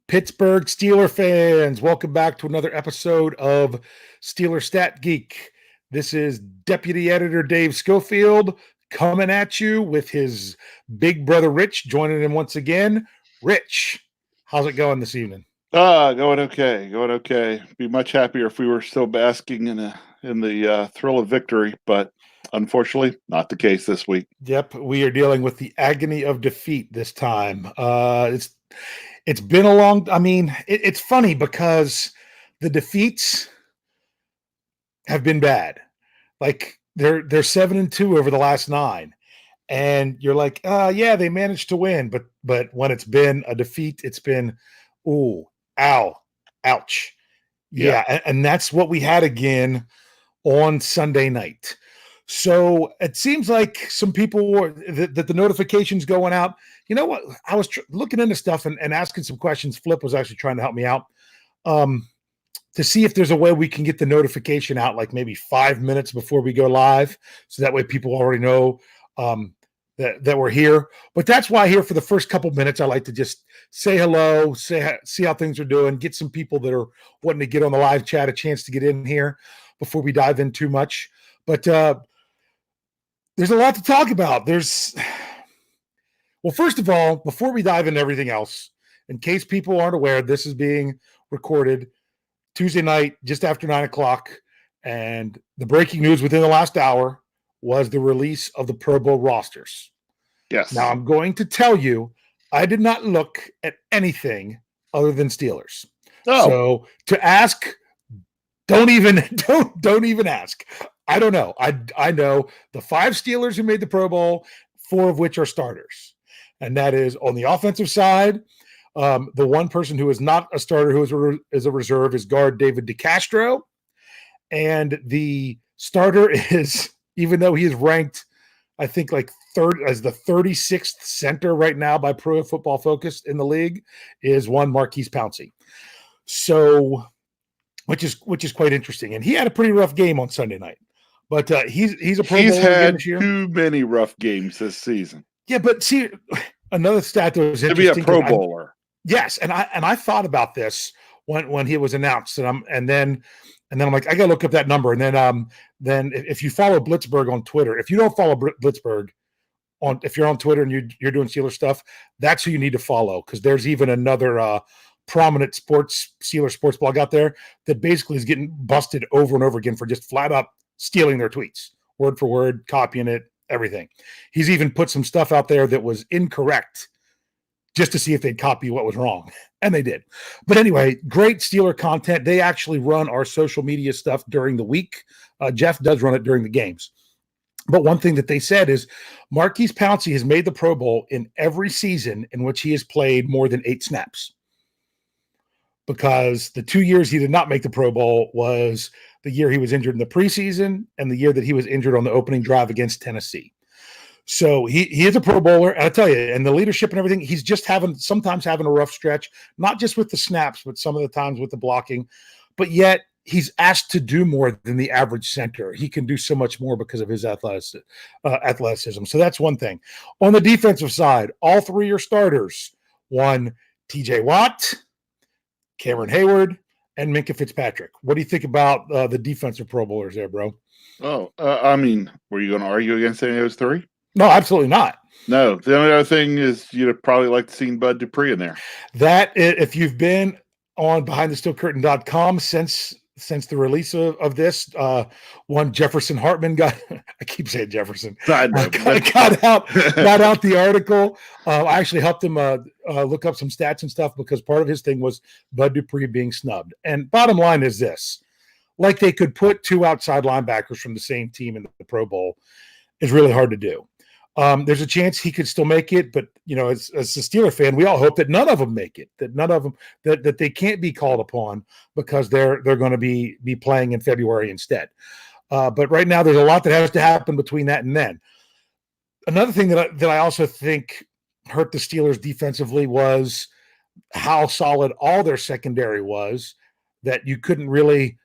Pittsburgh Steeler fans, welcome back to another episode of Steelers Stat Geek. This is Deputy Editor Dave Schofield coming at you with his big brother Rich joining him once again. Rich, how's it going this evening? Going okay. Be much happier if we were still basking in the thrill of victory, but unfortunately, not the case this week. Yep, we are dealing with the agony of defeat this time. It's been a long. I mean, it's funny because the defeats have been bad. Like they're 7-2 over the last 9, and you're like, yeah, they managed to win, but when it's been a defeat, it's been, ooh, ow, ouch, yeah, and that's what we had again on Sunday night. So it seems like some people were that the notifications going out. You know what? I was looking into stuff and asking some questions. Flip was actually trying to help me out to see if there's a way we can get the notification out like maybe 5 minutes before we go live. So that way people already know that we're here. But that's why here for the first couple minutes, I like to just say hello, see how things are doing, get some people that are wanting to get on the live chat a chance to get in here before we dive in too much. But there's a lot to talk about. Well, first of all, before we dive into everything else, in case people aren't aware, this is being recorded Tuesday night, just after 9 o'clock. And the breaking news within the last hour was the release of the Pro Bowl rosters. Yes. Now, I'm going to tell you, I did not look at anything other than Steelers. Oh. So to ask, don't even ask. I don't know. I know the 5 Steelers who made the Pro Bowl, 4 of which are starters. And that is on the offensive side. The one person who is not a starter, who is a reserve, is guard David DeCastro. And the starter is, even though he is ranked, I think, like third as the 36th center right now by Pro Football Focus in the league, is one Marquise Pouncey. So, which is quite interesting. And he had a pretty rough game on Sunday night. But he's a Pro Bowler again this year. He's had too many rough games this season. Yeah, but see, another stat that was interesting to be a Pro Bowler. Yes, and I thought about this when he was announced, and then I'm like, I gotta look up that number. And then if you follow Blitzburgh on Twitter, if you don't follow Blitzburgh if you're on Twitter and you're doing Steelers stuff, that's who you need to follow, because there's even another prominent Steelers sports blog out there that basically is getting busted over and over again for just flat up stealing their tweets, word for word, copying it, everything. He's even put some stuff out there that was incorrect just to see if they'd copy what was wrong. And they did. But anyway, great Steeler content. They actually run our social media stuff during the week. Jeff does run it during the games. But one thing that they said is Marquise Pouncey has made the Pro Bowl in every season in which he has played more than 8 snaps. Because the 2 years he did not make the Pro Bowl was the year he was injured in the preseason and the year that he was injured on the opening drive against Tennessee. So he is a Pro Bowler, and I tell you, and the leadership and everything, he's just sometimes having a rough stretch, not just with the snaps, but some of the times with the blocking. But yet he's asked to do more than the average center. He can do so much more because of his athleticism. So that's one thing. On the defensive side, all 3 are starters. One, TJ Watt, Cameron Hayward, and Minkah Fitzpatrick. What do you think about the defensive Pro Bowlers there, bro? I mean, were you going to argue against any of those 3? No, absolutely not. No, the only other thing is you'd probably like to see Bud Dupree in there. That, if you've been on BehindTheSteelCurtain.com since the release of this, one Jefferson Hartman got, I keep saying Jefferson, got out the article. I actually helped him look up some stats and stuff, because part of his thing was Bud Dupree being snubbed. And bottom line is this: like, they could put 2 outside linebackers from the same team in the Pro Bowl is really hard to do. There's a chance he could still make it, but as a Steeler fan, we all hope that none of them make it. That none of them that they can't be called upon, because they're going to be playing in February instead. But right now, there's a lot that has to happen between that and then. Another thing that I also think hurt the Steelers defensively was how solid all their secondary was. That you couldn't really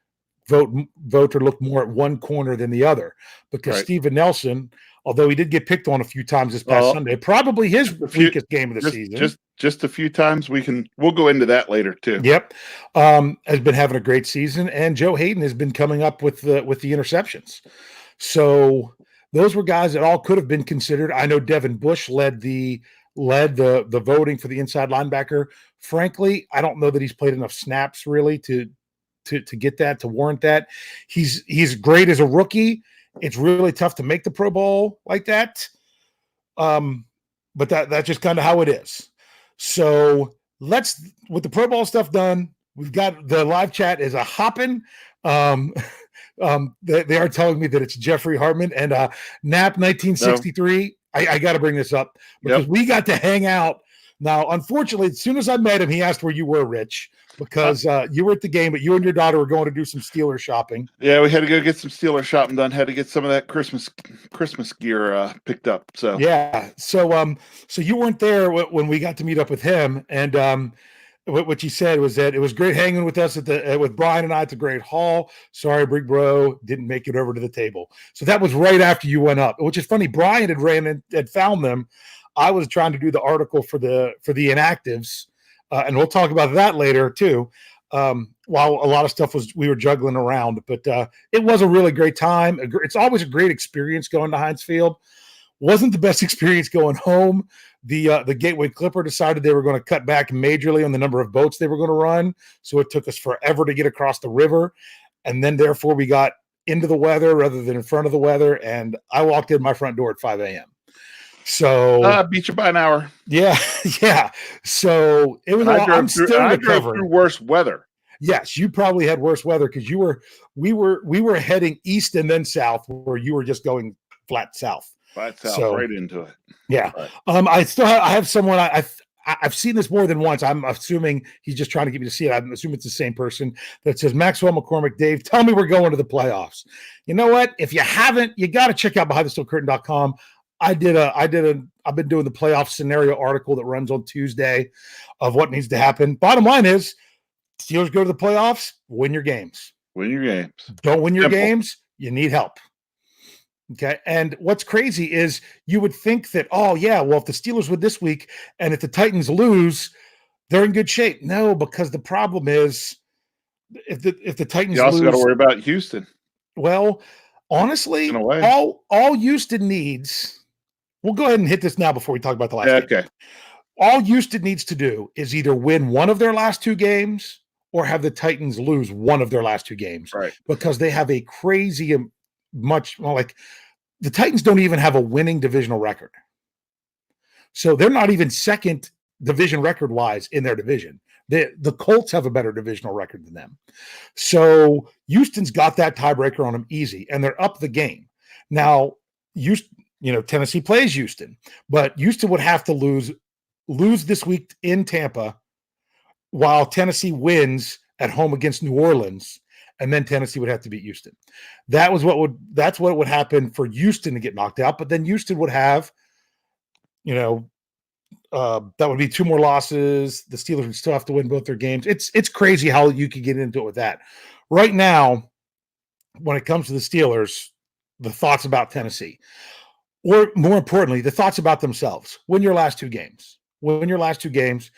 vote or look more at one corner than the other, because Right. Steven Nelson, although he did get picked on a few times this past Sunday, probably his weakest game of the season. just a few times. We'll go into that later too. Yep. Has been having a great season, and Joe Hayden has been coming up with the interceptions. So those were guys that all could have been considered. I know Devin Bush led the voting for the inside linebacker. Frankly, I don't know that he's played enough snaps really to get that, to warrant that. He's great as a rookie. It's really tough to make the Pro Bowl like that. But that's just kind of how it is. So let's, with the Pro Bowl stuff done, we've got the live chat is a hopping. They are telling me that it's Jeffrey Hartman and Nap 1963. No. I got to bring this up because we got to hang out. Now, unfortunately, as soon as I met him, he asked where you were, Rich, because you were at the game, but you and your daughter were going to do some Steelers shopping. Yeah, we had to go get some Steelers shopping done. Had to get some of that Christmas gear picked up. So yeah, so you weren't there when we got to meet up with him, and what you said was that it was great hanging with us with Brian and I at the Great Hall. Sorry, Big Bro didn't make it over to the table. So that was right after you went up, which is funny. Brian had found them. I was trying to do the article for the inactives, and we'll talk about that later too. While a lot of stuff we were juggling around, but it was a really great time. It's always a great experience going to Heinz Field. Wasn't the best experience going home. The Gateway Clipper decided they were going to cut back majorly on the number of boats they were going to run, so it took us forever to get across the river, and then therefore we got into the weather rather than in front of the weather, and I walked in my front door at 5 a.m. So beat you by an hour. Yeah. So it was. I'm still recovering. Through worse weather. Yes, you probably had worse weather because we were heading east and then south, where you were just going flat south. Flat south, right into it. Yeah. Right. I have someone I've seen this more than once. I'm assuming he's just trying to get me to see it. I'm assuming it's the same person that says, Maxwell McCormick, Dave, tell me we're going to the playoffs. You know what? If you haven't, you got to check out BehindTheSteelCurtain.com. I've been doing the playoff scenario article that runs on Tuesday of what needs to happen. Bottom line is, Steelers go to the playoffs, win your games. Win your games. Don't win your games, you need help. Okay. And what's crazy is you would think that, oh yeah, well, if the Steelers win this week and if the Titans lose, they're in good shape. No, because the problem is if the Titans you also lose, got to worry about Houston. Well, honestly, all Houston needs. We'll go ahead and hit this now before we talk about the last game. All Houston needs to do is either win one of their last two games or have the Titans lose one of their last two games. Right. Because they have a crazy like the Titans don't even have a winning divisional record. So they're not even second division record-wise in their division. The Colts have a better divisional record than them. So Houston's got that tiebreaker on them easy, and they're up the game. Now, Tennessee plays Houston, but Houston would have to lose this week in Tampa while Tennessee wins at home against New Orleans, and then Tennessee would have to beat Houston. That's what would happen for Houston to get knocked out, but then Houston would have, that would be two more losses. The Steelers would still have to win both their games. It's crazy how you could get into it with that. Right now, when it comes to the Steelers, the thoughts about Tennessee. Or more importantly, the thoughts about themselves. Win your last two games. Win your last two games,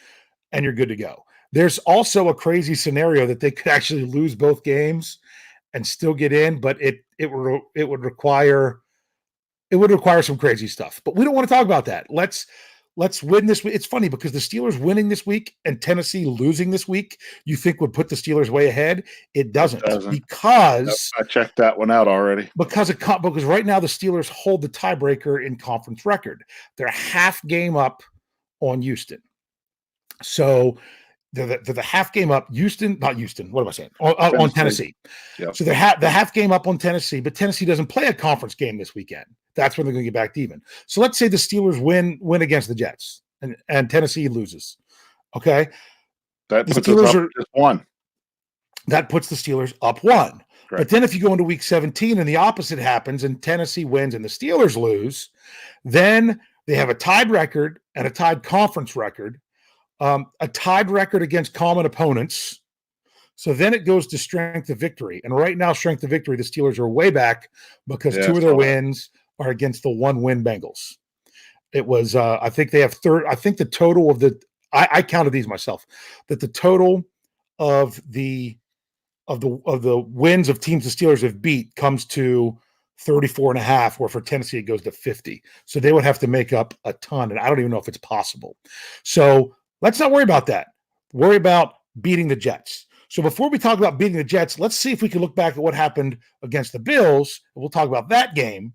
and you're good to go. There's also a crazy scenario that they could actually lose both games and still get in, but it would require some crazy stuff. But we don't want to talk about that. Let's win this week. It's funny because the Steelers winning this week and Tennessee losing this week, you think would put the Steelers way ahead. It doesn't. Because I checked that one out already. Because right now the Steelers hold the tiebreaker in conference record. They're half game up on Houston. So they're the half game up. Not Houston. What am I saying? On Tennessee. Yep. So they're the half game up on Tennessee, but Tennessee doesn't play a conference game this weekend. That's when they're going to get back to even. So let's say the Steelers win against the Jets and Tennessee loses. Okay. That puts us up just one. That puts the Steelers up one. Right. But then if you go into week 17 and the opposite happens and Tennessee wins and the Steelers lose, then they have a tied record and a tied conference record, a tied record against common opponents. So then it goes to strength of victory. And right now, strength of victory, the Steelers are way back because two of their wins are against the one-win Bengals. It was, I think they have third. I think the total of I counted these myself, that the total of the wins of teams the Steelers have beat comes to 34.5, where for Tennessee it goes to 50. So they would have to make up a ton, and I don't even know if it's possible. So let's not worry about that. Worry about beating the Jets. So before we talk about beating the Jets, let's see if we can look back at what happened against the Bills. We'll talk about that game.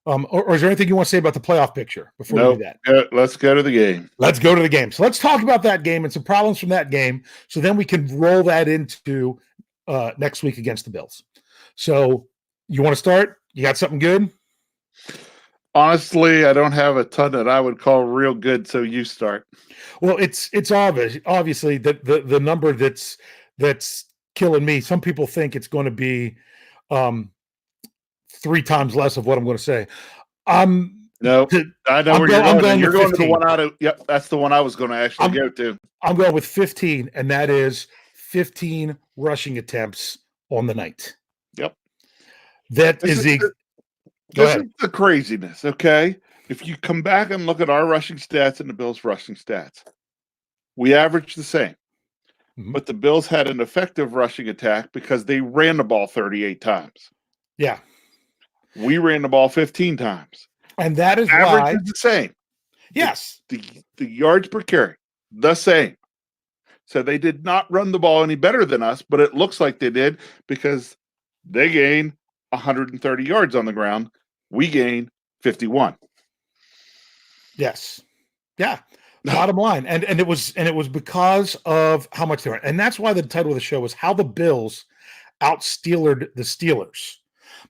Or is there anything you want to say about the playoff picture before we do that? Let's go to the game. Let's go to the game. So let's talk about that game and some problems from that game. So then we can roll that into next week against the Bills. So you want to start? You got something good? Honestly, I don't have a ton that I would call real good, so you start. Well, it's obviously that the number that's killing me. Some people think it's going to be 3 times less of what I'm going to say. I know where you're going. You're going to the one out of. Yep, that's the one I was going to actually go to. I'm going with 15, and that is 15 rushing attempts on the night. Yep, this is the craziness. Okay, if you come back and look at our rushing stats and the Bills' rushing stats, we averaged the same, but the Bills had an effective rushing attack because they ran the ball 38 times. Yeah. We ran the ball 15 times. And that is average why. Is the same. Yes. The yards per carry, the same. So they did not run the ball any better than us, but it looks like they did because they gained 130 yards on the ground. We gained 51. Yes. Yeah. Bottom line. And it was because of how much they were. And that's why the title of the show was How the Bills Out-Steelered the Steelers.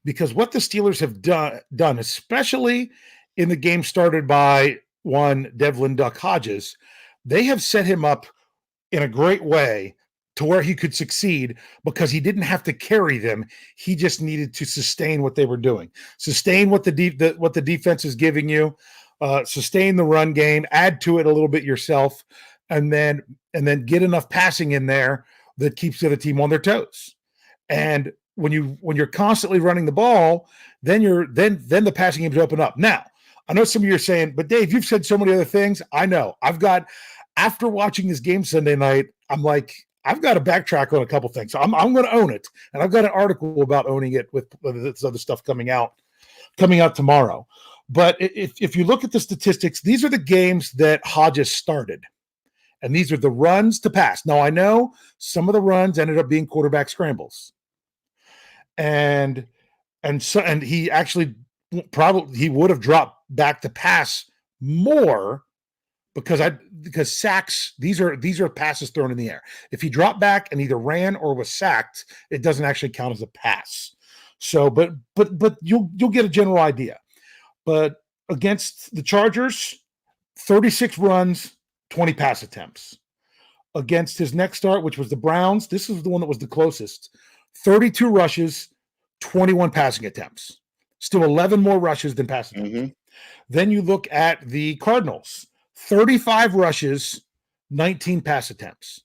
Because what the Steelers have done, especially in the game started by one Devlin Duck Hodges, they have set him up in a great way to where he could succeed because he didn't have to carry them. He just needed to sustain what they were doing, sustain what the defense is giving you, sustain the run game, add to it a little bit yourself, and then get enough passing in there that keeps the other team on their toes. And when you're constantly running the ball, then the passing games open up. Now, I know some of you are saying, but Dave, you've said so many other things. I know. After watching this game Sunday night, I'm like, I've got to backtrack on a couple things. So I'm going to own it, and I've got an article about owning it with this other stuff coming out tomorrow. But if you look at the statistics, these are the games that Hodges started, and these are the runs to pass. Now, I know some of the runs ended up being quarterback scrambles. And he actually he would have dropped back to pass more because sacks, these are passes thrown in the air. If he dropped back and either ran or was sacked, it doesn't actually count as a pass. So but you'll get a general idea. But against the Chargers, 36 runs, 20 pass attempts. Against his next start, which was the Browns, this is the one that was the closest. 32 rushes, 21 passing attempts. Still 11 more rushes than passing attempts. Then you look at the Cardinals, 35 rushes, 19 pass attempts.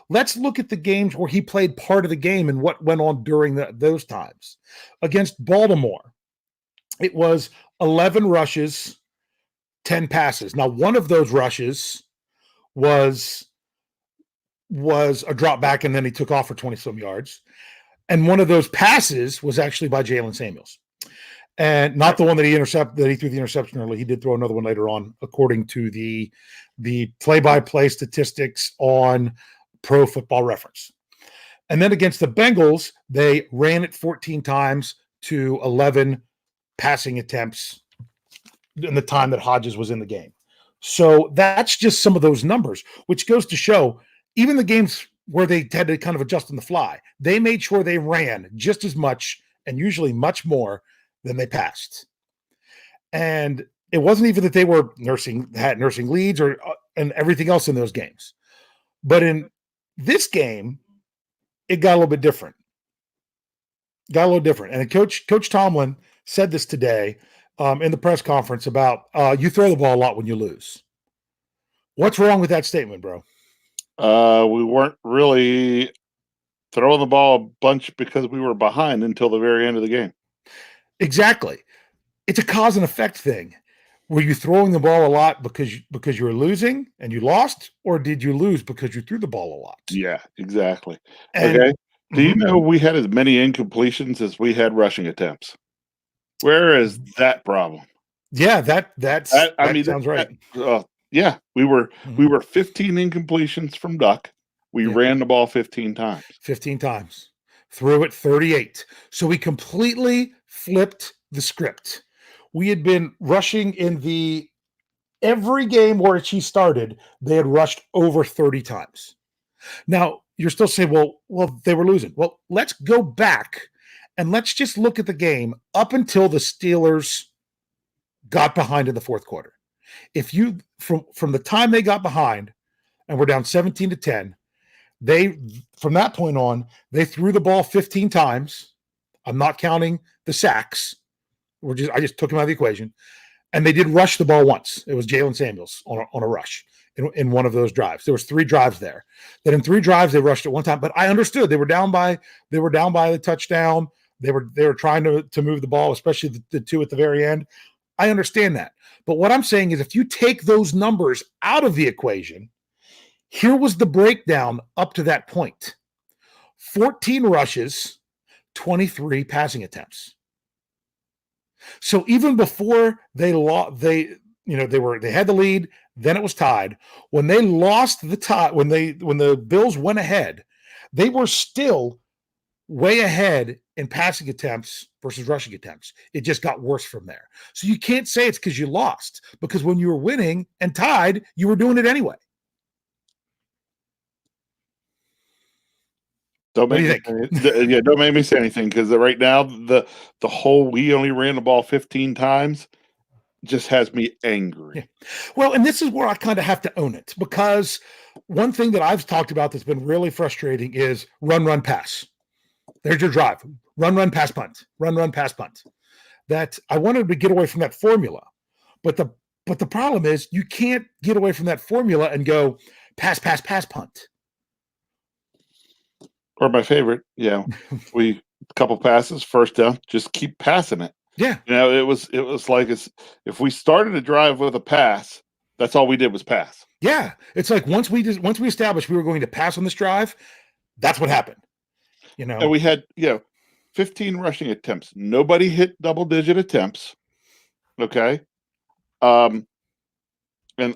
Let's look at the games where he played part of the game and what went on during those times. Against Baltimore, it was 11 rushes, 10 passes. Now, one of those rushes was a drop back, and then he took off for 20-some yards. And one of those passes was actually by Jalen Samuels. And not the one that he threw the interception early. He did throw another one later on, according to the play-by-play statistics on Pro Football Reference. And then against the Bengals, they ran it 14 times to 11 passing attempts in the time that Hodges was in the game. So that's just some of those numbers, which goes to show even the games where they had to kind of adjust on the fly, they made sure they ran just as much and usually much more than they passed. And it wasn't even that they were had nursing leads and everything else in those games. But in this game, it got a little bit different. And Coach Tomlin said this today in the press conference about you throw the ball a lot when you lose. What's wrong with that statement, bro? We weren't really throwing the ball a bunch because we were behind until the very end of the game. Exactly. It's a cause and effect thing. Were you throwing the ball a lot because you were losing and you lost, or did you lose because you threw the ball a lot? Yeah, exactly. And Okay. Do you know we had as many incompletions as we had rushing attempts? Where is that problem? Yeah, that sounds right. Yeah, we were 15 incompletions from Duck. We ran the ball 15 times. 15 times. Threw it 38. So we completely flipped the script. We had been rushing in every game where she started, they had rushed over 30 times. Now, you're still saying, well, they were losing. Well, let's go back and let's just look at the game up until the Steelers got behind in the fourth quarter. If you from the time they got behind and we're down 17-10, they from that point on, they threw the ball 15 times. I'm not counting the sacks. I just took them out of the equation. And they did rush the ball once. It was Jalen Samuels on a rush in one of those drives. There was 3 drives there. Then in 3 drives they rushed it one time. But I understood they were down by the touchdown. They were trying to move the ball, especially the 2 at the very end. I understand that. But what I'm saying is if you take those numbers out of the equation, here was the breakdown up to that point. 14 rushes, 23 passing attempts. So even before they had the lead, then it was tied. When they lost the tie, when the Bills went ahead, they were still way ahead in passing attempts versus rushing attempts. It just got worse from there. So you can't say it's because you lost, because when you were winning and tied, you were doing it anyway. Don't make me say anything, because right now the whole we only ran the ball 15 times just has me angry. Yeah. Well, and this is where I kind of have to own it, because one thing that I've talked about that's been really frustrating is run, pass. There's your drive. Run, pass, punt. Run, pass, punt. That I wanted to get away from that formula. But the problem is you can't get away from that formula and go pass, punt. Or my favorite, we couple passes, first down, just keep passing it. Yeah. It was like if we started a drive with a pass, that's all we did was pass. Yeah. It's like once we established we were going to pass on this drive, that's what happened. And we had 15 rushing attempts. Nobody hit double-digit attempts. Okay. And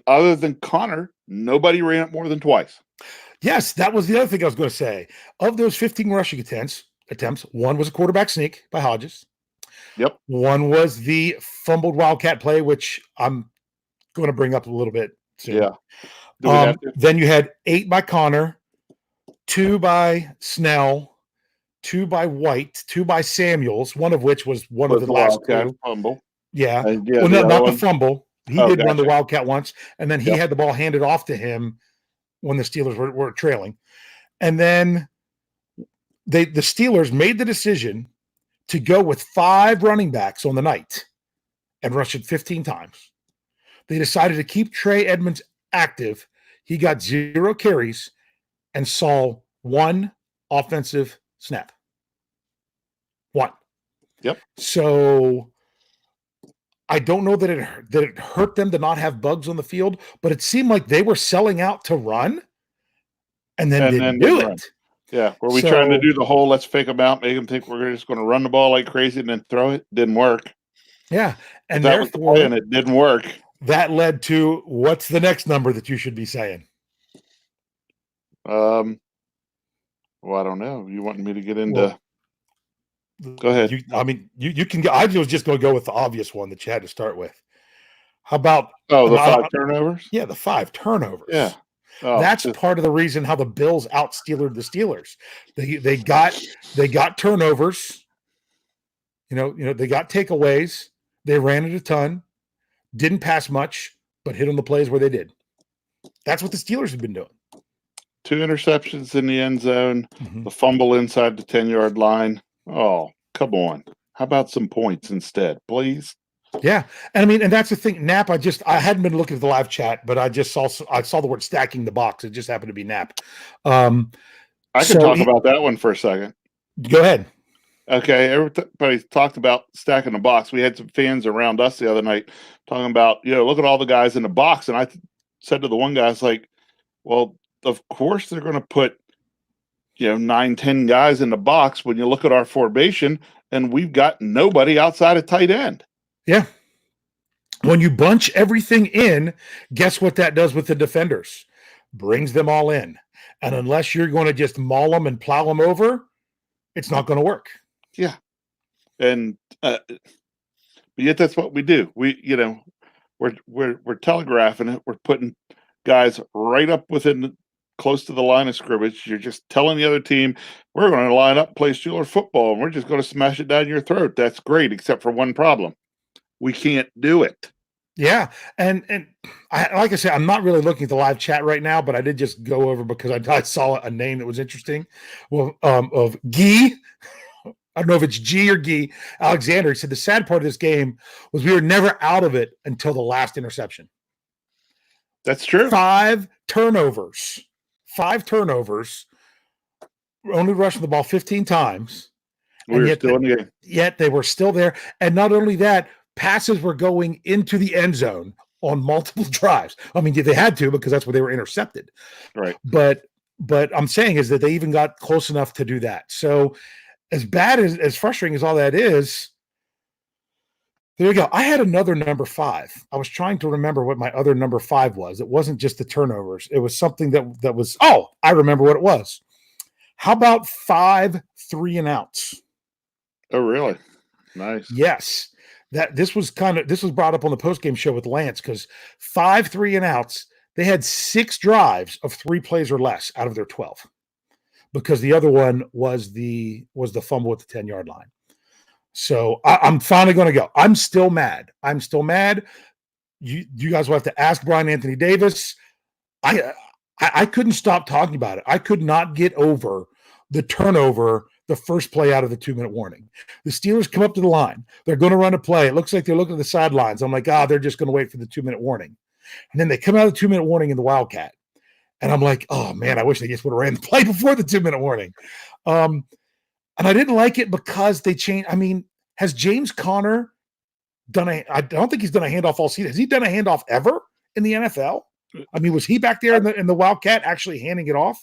other than Connor, nobody ran it more than twice. Yes, that was the other thing I was going to say. Of those 15 rushing attempts, one was a quarterback sneak by Hodges. Yep. One was the fumbled Wildcat play, which I'm going to bring up a little bit soon. Yeah. Then you had 8 by Connor, 2 by Snell, 2 by White, 2 by Samuels, one of which was one of the last 2. Fumble. Yeah. Well, no, not the fumble. He did run the Wildcat once, and then he had the ball handed off to him when the Steelers were trailing. And then the Steelers made the decision to go with 5 running backs on the night and rush it 15 times. They decided to keep Trey Edmonds active. He got 0 carries and saw 1 offensive snap. 1. Yep. So I don't know that it hurt them to not have Bugs on the field, but it seemed like they were selling out to run and then didn't do it. Yeah. Were we trying to do the whole let's fake them out, make them think we're just going to run the ball like crazy and then throw it? Didn't work. Yeah. And that was the plan. It didn't work. That led to what's the next number that you should be saying? Well, I don't know. You want me to get into... Go ahead. You can go. I was just going to go with the obvious one that you had to start with. How about the 5 turnovers? Yeah, the 5 turnovers. Yeah, that's part of the reason how the Bills out-Steelered the Steelers. They got turnovers. They got takeaways. They ran it a ton. Didn't pass much, but hit on the plays where they did. That's what the Steelers have been doing. 2 interceptions in the end zone. The fumble inside the 10-yard line. Oh, come on. How about some points instead, please? Yeah. And that's the thing. Knapp, I hadn't been looking at the live chat, but I saw the word stacking the box. It just happened to be Knapp. I can talk about that one for a second. Go ahead. Okay, everybody talked about stacking the box. We had some fans around us the other night talking about, look at all the guys in the box. And I said to the one guy, I was like, well, of course they're going to put, 9, 10 guys in the box when you look at our formation, and we've got nobody outside of tight end. Yeah. When you bunch everything in, guess what that does with the defenders? Brings them all in. And unless you're going to just maul them and plow them over, it's not going to work. Yeah. And but yet that's what we do. We're telegraphing it. We're putting guys right up within close to the line of scrimmage. You're just telling the other team, we're going to line up, play Steelers football, and we're just going to smash it down your throat. That's great, except for one problem. We can't do it. Yeah. And like I said, I'm not really looking at the live chat right now, but I did just go over because I saw a name that was interesting. Well, of Guy. I don't know if it's G or Guy Alexander. He said the sad part of this game was we were never out of it until the last interception. That's true. 5 turnovers. Only rushing the ball 15 times. Yet they were still there. And not only that, passes were going into the end zone on multiple drives. I mean, they had to because that's where they were intercepted. Right. But I'm saying is that they even got close enough to do that. So as bad as frustrating as all that is, there you go. I had another number 5. I was trying to remember what my other number 5 was. It wasn't just the turnovers. It was something that was, I remember what it was. How about 5 3-and-outs? Oh, really? Nice. Yes. This was brought up on the postgame show with Lance because 5 3-and-outs, they had 6 drives of 3 plays or less out of their 12 because the other one was the fumble at the 10-yard line. So I'm finally going to go. I'm still mad. You guys will have to ask Brian Anthony Davis. I couldn't stop talking about it. I could not get over the turnover, the first play out of the 2-minute warning. The Steelers come up to the line. They're going to run a play. It looks like they're looking at the sidelines. I'm like, they're just going to wait for the 2-minute warning. And then they come out of the 2-minute warning in the Wildcat. And I'm like, oh, man, I wish they just would have ran the play before the 2-minute warning. And I didn't like it because they changed. I mean, has James Conner I don't think he's done a handoff all season. Has he done a handoff ever in the NFL? I mean, was he back there in the Wildcat actually handing it off?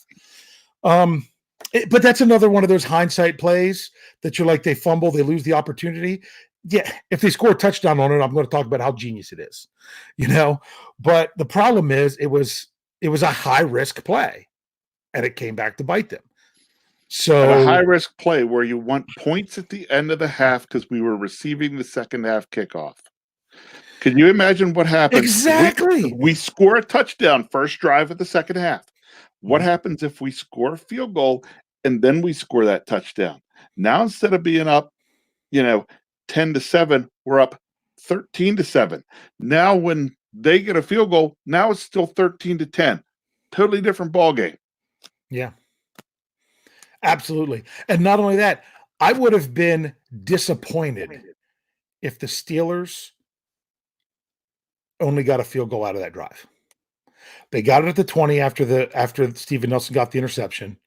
But that's another one of those hindsight plays that you're like, they fumble, they lose the opportunity. Yeah, if they score a touchdown on it, I'm going to talk about how genius it is, But the problem is it was a high-risk play, and it came back to bite them. So a high-risk play where you want points at the end of the half because we were receiving the second half kickoff. Can you imagine what happens? Exactly. We score a touchdown first drive of the second half. What happens if we score a field goal and then we score that touchdown? Now, instead of being up, 10-7, we're up 13-7. Now, when they get a field goal, now it's still 13-10. Totally different ball game. Yeah. Absolutely. And not only that, I would have been disappointed if the Steelers only got a field goal out of that drive. They got it at the 20 after Steven Nelson got the interception.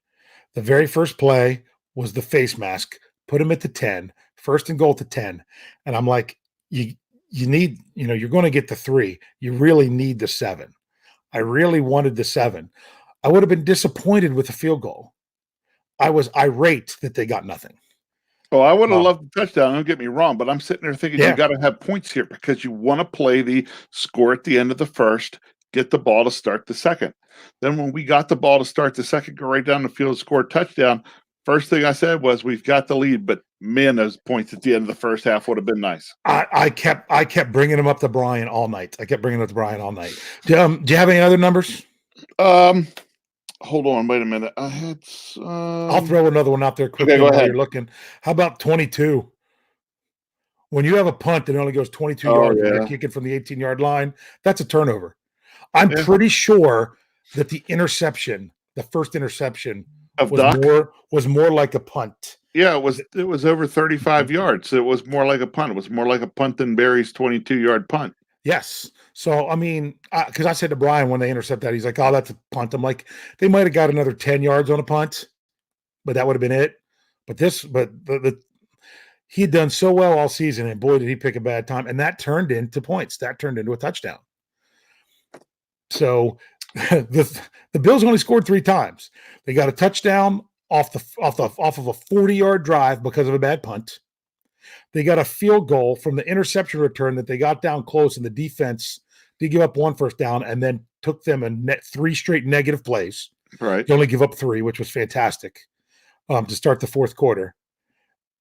The very first play was the face mask, put him at the 10, first and goal at the 10. And I'm like, you need, you're going to get the 3. You really need the 7. I really wanted the 7. I would have been disappointed with the field goal. I was irate that they got nothing. Oh, I would have loved the touchdown. Don't get me wrong, but I'm sitting there thinking you got to have points here because you want to play the score at the end of the first, get the ball to start the second. Then when we got the ball to start the second, go right down the field, score a touchdown. First thing I said was, we've got the lead, but man, those points at the end of the first half would have been nice. I kept bringing them up to Brian all night. Do you have any other numbers? Hold on, wait a minute. I had. I'll throw another one out there quickly while you're looking. How about 22? When you have a punt that only goes 22 yards, and you're kicking from the 18-yard line, that's a turnover. I'm pretty sure that the first interception was more like a punt. Yeah, it was over 35 yards. So it was more like a punt. It was more like a punt than Barry's 22-yard punt. Yes. So, I mean, because I said to Brian when they intercept that, he's like, oh, that's a punt. I'm like, they might have got another 10 yards on a punt, but that would have been it. But he had done so well all season, and boy, did he pick a bad time. And that turned into points. That turned into a touchdown. So the Bills only scored 3 times. They got a touchdown off of a 40-yard drive because of a bad punt. They got a field goal from the interception return that they got down close, and the defense did give up 1 first down and then took them a 3 straight negative plays. Right. They only give up 3, which was fantastic to start the fourth quarter.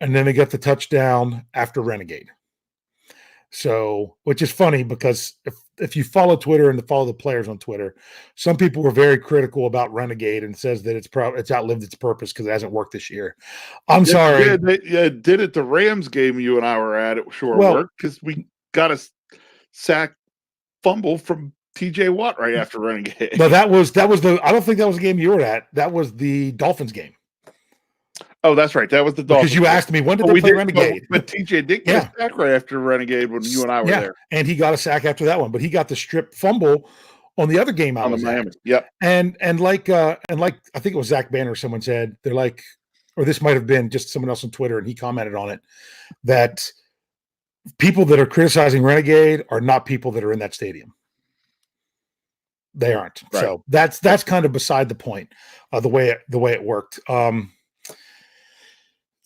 And then they got the touchdown after Renegade. So, which is funny because if you follow Twitter and follow the players on Twitter, some people were very critical about Renegade and says that it's outlived its purpose because it hasn't worked this year. I'm sorry. Yeah, they did it the Rams game you and I were at. It sure worked because we got a sack fumble from TJ Watt right after Renegade. But that was the. I don't think that was the game you were at. That was the Dolphins game. Oh, that's right. That was the Dolphins. Because you asked me when did they play Renegade? But TJ did get a sack right after Renegade when you and I were there, and he got a sack after that one. But he got the strip fumble on the other game I was Miami. at. Yep. And like I think it was Zach Banner. Someone said they're like, or this might have been just someone else on Twitter, and he commented on it that people that are criticizing Renegade are not people that are in that stadium. They aren't. Right. So that's kind of beside the point. The way it worked.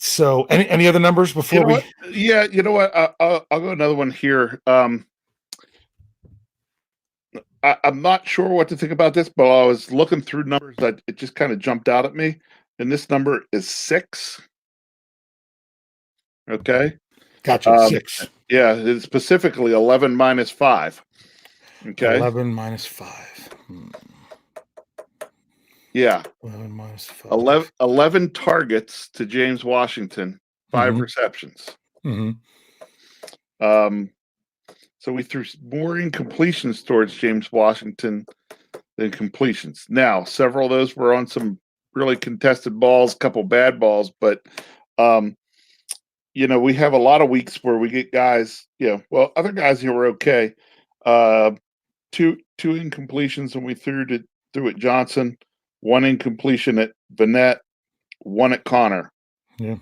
So any other numbers before we? Yeah, you know what? I'll go another one here. I'm not sure what to think about this, but I was looking through numbers that it just kind of jumped out at me, and this number is 6. Okay, gotcha. 6. Yeah, it's specifically 11 minus 5. Okay, 11 minus 5. Yeah. 11 minus 5. 11 targets to James Washington, 5 receptions. Mm-hmm. So we threw more incompletions towards James Washington than completions. Now, several of those were on some really contested balls, a couple bad balls, but we have a lot of weeks where we get guys, other guys here were okay. 2 incompletions when we threw at Johnson. 1 incompletion at Vanette, 1 at Connor. Yeah.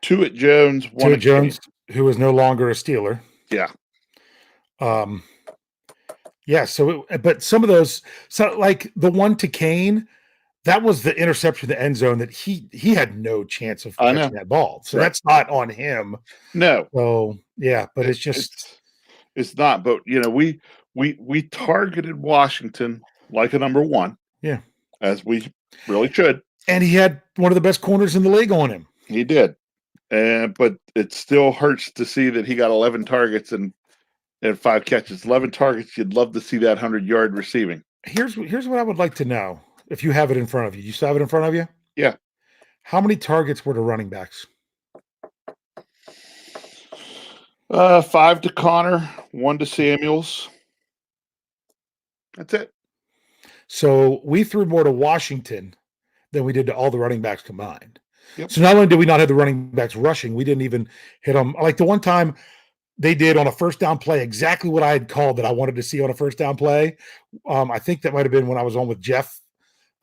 2 at Jones, 1 at Jones, who is no longer a Steeler. Yeah. Yeah. So, but some of those, like the one to Kane, that was the interception in the end zone that he had no chance of catching that ball. So that's not on him. No. So yeah, but it's not. But we targeted Washington like a number 1. Yeah. As we really should. And he had one of the best corners in the league on him. He did. But it still hurts to see that he got 11 targets and 5 catches. 11 targets, you'd love to see that 100-yard receiving. Here's what I would like to know, if you have it in front of you. You still have it in front of you? Yeah. How many targets were to running backs? 5 to Connor, 1 to Samuels. That's it. So we threw more to Washington than we did to all the running backs combined. Yep. So not only did we not have the running backs rushing, we didn't even hit them. Like the one time they did on a first down play exactly what I had called that I wanted to see on a first down play. I think that might have been when I was on with Jeff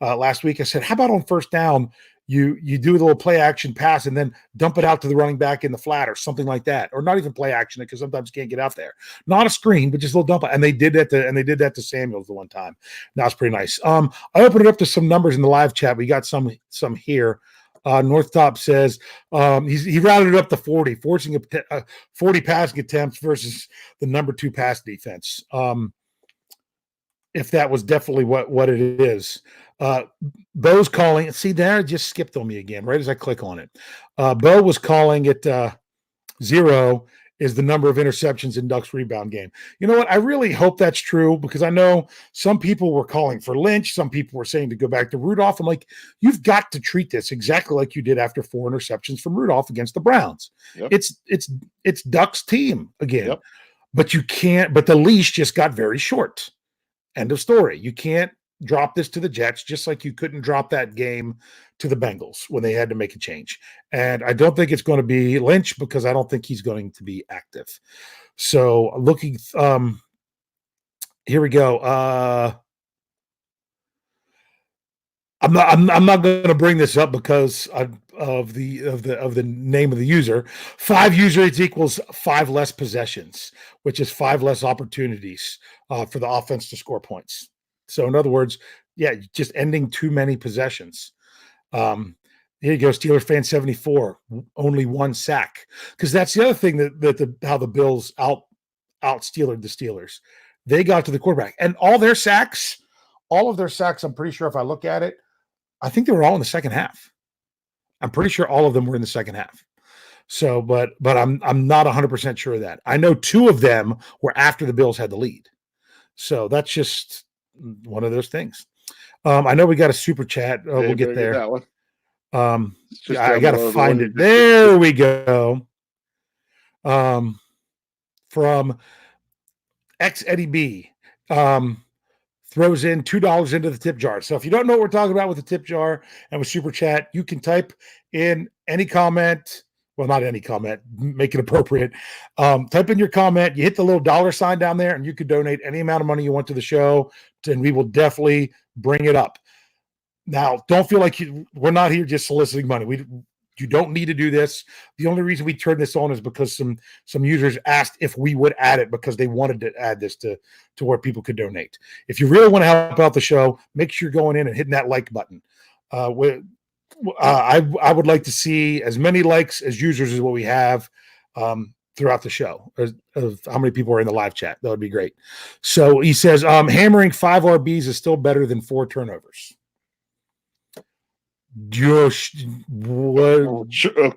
last week. I said, how about on first down, you do a little play action pass and then dump it out to the running back in the flat or something like that, or not even play action because sometimes you can't get out there. Not a screen, but just a little dump. And they did that to Samuels the one time. That was pretty nice. I opened it up to some numbers in the live chat. We got some here. Northtop says he rounded it up to 40, forcing 40 passing attempts versus the number 2 pass defense. If that was definitely what it is. Bo's calling. See, there, it just skipped on me again, right as I click on it. Bo was calling it 0 is the number of interceptions in Ducks rebound game. You know what? I really hope that's true because I know some people were calling for Lynch. Some people were saying to go back to Rudolph. I'm like, you've got to treat this exactly like you did after 4 interceptions from Rudolph against the Browns. Yep. It's Ducks team again, yep. But you can't, but the leash just got very short. End of story. You can't drop this to the Jets, just like you couldn't drop that game to the Bengals when they had to make a change. And I don't think it's going to be Lynch because I don't think he's going to be active. So looking, here we go. I'm not going to bring this up because the name of the user. 5 users equals 5 less possessions, which is 5 less opportunities for the offense to score points. So in other words, just ending too many possessions. Here you go, Steelers fan 74, only 1 sack. Because that's the other thing how the Bills out Steelered the Steelers. They got to the quarterback. And all of their sacks, I'm pretty sure if I look at it, I think they were all in the second half. I'm pretty sure all of them were in the second half. So, but I'm not 100% sure of that. I know 2 of them were after the Bills had the lead. So that's just one of those things. I know we got a super chat. We'll get there. That one. I got to find it. There we go. From X Eddie B. Throws in $2 into the tip jar. So if you don't know what we're talking about with the tip jar and with super chat, you can type in any comment. Well, not any comment, make it appropriate. Type in your comment. You hit the little $sign down there, and you could donate any amount of money you want to the show, and we will definitely bring it up. Now, don't feel like we're not here just soliciting money. You don't need to do this. The only reason we turned this on is because some users asked if we would add it because they wanted to add this to where people could donate. If you really want to help out the show, make sure you're going in and hitting that like button. I would like to see as many likes as users as what we have throughout the show. Of how many people are in the live chat. That would be great. So he says, hammering 5 RBs is still better than 4 turnovers. Of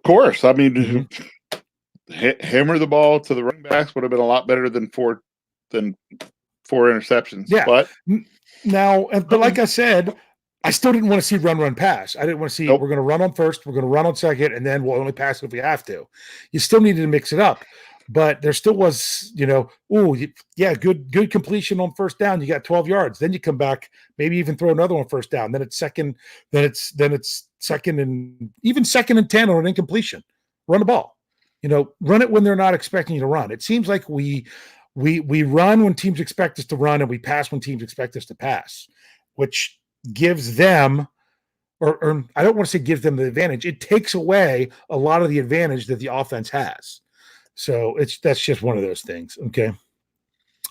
course. I mean, hammer the ball to the running backs would have been a lot better than 4 interceptions. Yeah. But like I said, I still didn't want to see run, pass. I didn't want to see We're going to run on first, we're going to run on second, and then we'll only pass if we have to. You still needed to mix it up. But there still was, good completion on first down. You got 12 yards. Then you come back, maybe even throw another one first down. Then it's second. Then it's second and even 2nd and 10 on an incompletion. Run the ball. Run it when they're not expecting you to run. It seems like we run when teams expect us to run, and we pass when teams expect us to pass, which gives them, or I don't want to say gives them the advantage. It takes away a lot of the advantage that the offense has. So that's just one of those things. Okay.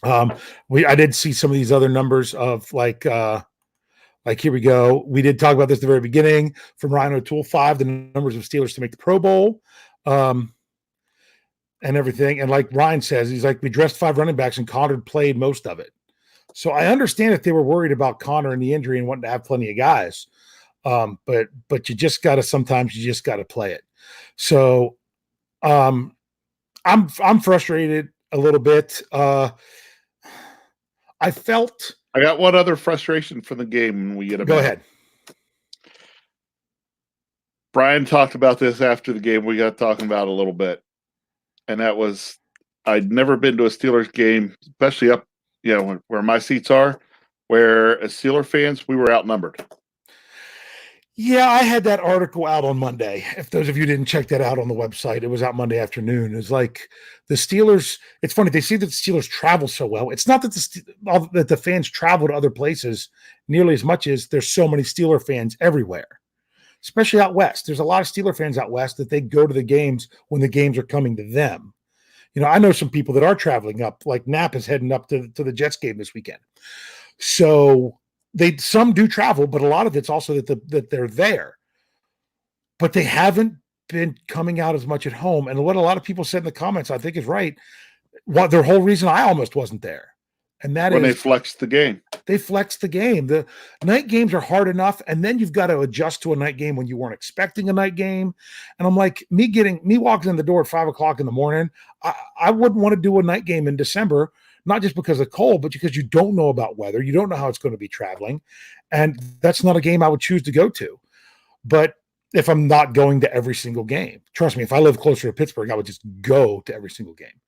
I did see some of these other numbers of like here we go. We did talk about this at the very beginning from Ryan O'Toole, 5, the numbers of Steelers to make the Pro Bowl, and everything. And like Ryan says, he's like, we dressed 5 running backs and Connor played most of it. So I understand if they were worried about Connor and the injury and wanting to have plenty of guys. But you just sometimes you just got to play it. So, I'm frustrated a little bit. I got one other frustration from the game when we get a Go ahead. Brian talked about this after the game. We got talking about a little bit, and that was I'd never been to a Steelers game, especially up, where my seats are, where as Steeler fans we were outnumbered. Yeah, I had that article out on Monday. If those of you didn't check that out on the website, it was out Monday afternoon. It's like the Steelers. It's funny. They say that the Steelers travel so well. It's not that the fans travel to other places nearly as much as there's so many Steeler fans everywhere, especially out west. There's a lot of Steeler fans out west that they go to the games when the games are coming to them. I know some people that are traveling up, like Knapp is heading up to the Jets game this weekend. So some do travel, but a lot of it's also that they're there, but they haven't been coming out as much at home. And what a lot of people said in the comments, I think is right. What their whole reason I almost wasn't there. And that when they flexed the game. They flexed the game. The night games are hard enough, and then you've got to adjust to a night game when you weren't expecting a night game. And I'm like, me walking in the door at 5:00 in the morning, I wouldn't want to do a night game in December. Not just because of cold, but because you don't know about weather. You don't know how it's going to be traveling. And that's not a game I would choose to go to. But if I'm not going to every single game, trust me, if I live closer to Pittsburgh, I would just go to every single game.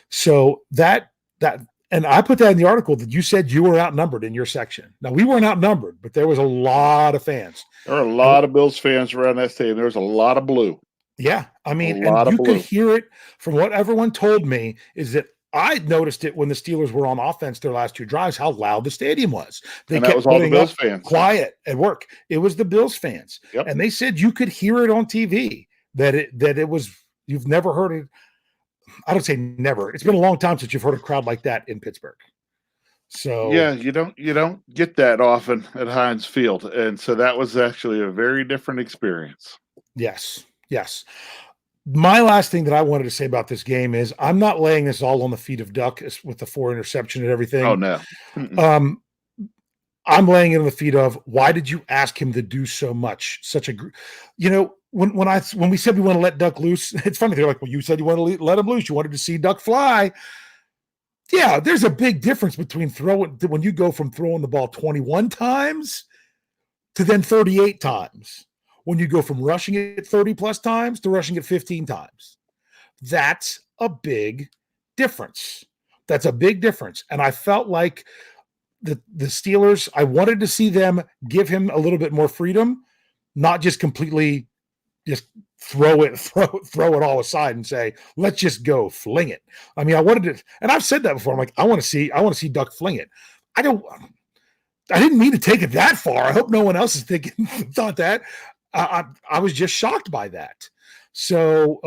So and I put that in the article that you said you were outnumbered in your section. Now, we weren't outnumbered, but there was a lot of fans. There were a lot of Bills fans around that stadium. There was a lot of blue. Yeah. I mean, and you could hear it from what everyone told me is that I noticed it when the Steelers were on offense their last 2 drives, how loud the stadium was. They and that kept was all the putting Bills up fans. quiet at work. It was the Bills fans. Yep. And they said you could hear it on TV, that it was, you've never heard it. I don't say never. It's been a long time since you've heard a crowd like that in Pittsburgh. So yeah, you don't get that often at Heinz Field. And so that was actually a very different experience. Yes. My last thing that I wanted to say about this game is I'm not laying this all on the feet of Duck with the 4 interception and everything. Oh no. I'm laying it on the feet of, why did you ask him to do so much? When we said we want to let Duck loose, it's funny. They're like, well, you said you want to let him loose. You wanted to see Duck fly. Yeah, there's a big difference between when you go from throwing the ball 21 times to then 38 times. When you go from rushing it 30 plus times to rushing it 15 times. That's a big difference. And I felt like the Steelers, I wanted to see them give him a little bit more freedom, not just completely just throw it all aside and say, let's just go fling it. I mean, I wanted to, and I've said that before. I'm like, I want to see Duck fling it. I didn't mean to take it that far. I hope no one else is thought that. I was just shocked by that. So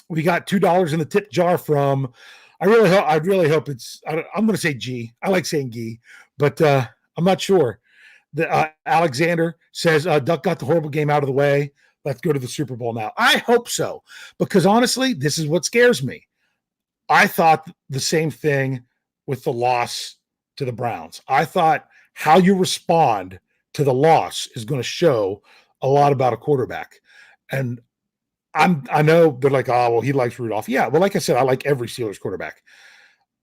we got $2 in the tip jar from, I really hope it's, I'm going to say G. I like saying G, but I'm not sure. Alexander says, Duck got the horrible game out of the way. Let's go to the Super Bowl now. I hope so, because honestly, this is what scares me. I thought the same thing with the loss to the Browns. I thought how you respond to the loss is going to show a lot about a quarterback. And I know they're like, oh, well, he likes Rudolph. Yeah, well, like I said, I like every Steelers quarterback.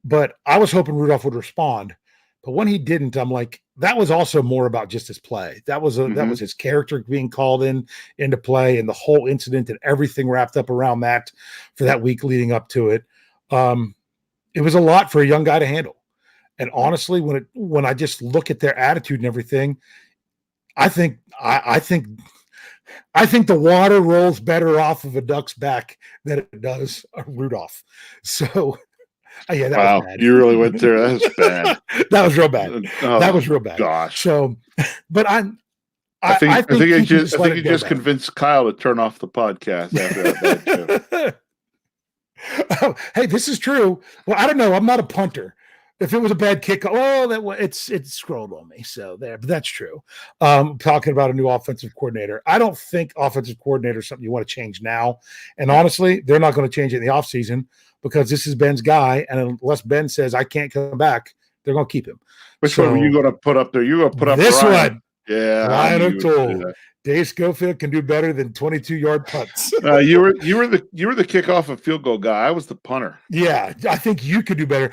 But I was hoping Rudolph would respond. But when he didn't, I'm like, that was also more about just his play. That was his character being called into play, and the whole incident and everything wrapped up around that for that week leading up to it. It was a lot for a young guy to handle. And honestly, when I just look at their attitude and everything, I think the water rolls better off of a Duck's back than it does a Rudolph. So, yeah, that was bad. You really went there. That was bad. That was real bad. Oh, that was real bad. Gosh. So, but I think you just convinced Kyle to turn off the podcast after that bad too. Oh, hey, this is true. Well, I don't know. I'm not a punter. If it was a bad kick, it scrolled on me. So there, but that's true. Talking about a new offensive coordinator. I don't think offensive coordinator is something you want to change now. And honestly, they're not going to change it in the offseason because this is Ben's guy. And unless Ben says, I can't come back, they're going to keep him. Which one are you going to put up there? You're going to put up this Ryan. One. Yeah. Ryan O'Toole. Dave Schofield can do better than 22-yard punts. You were the kickoff and field goal guy. I was the punter. Yeah, I think you could do better.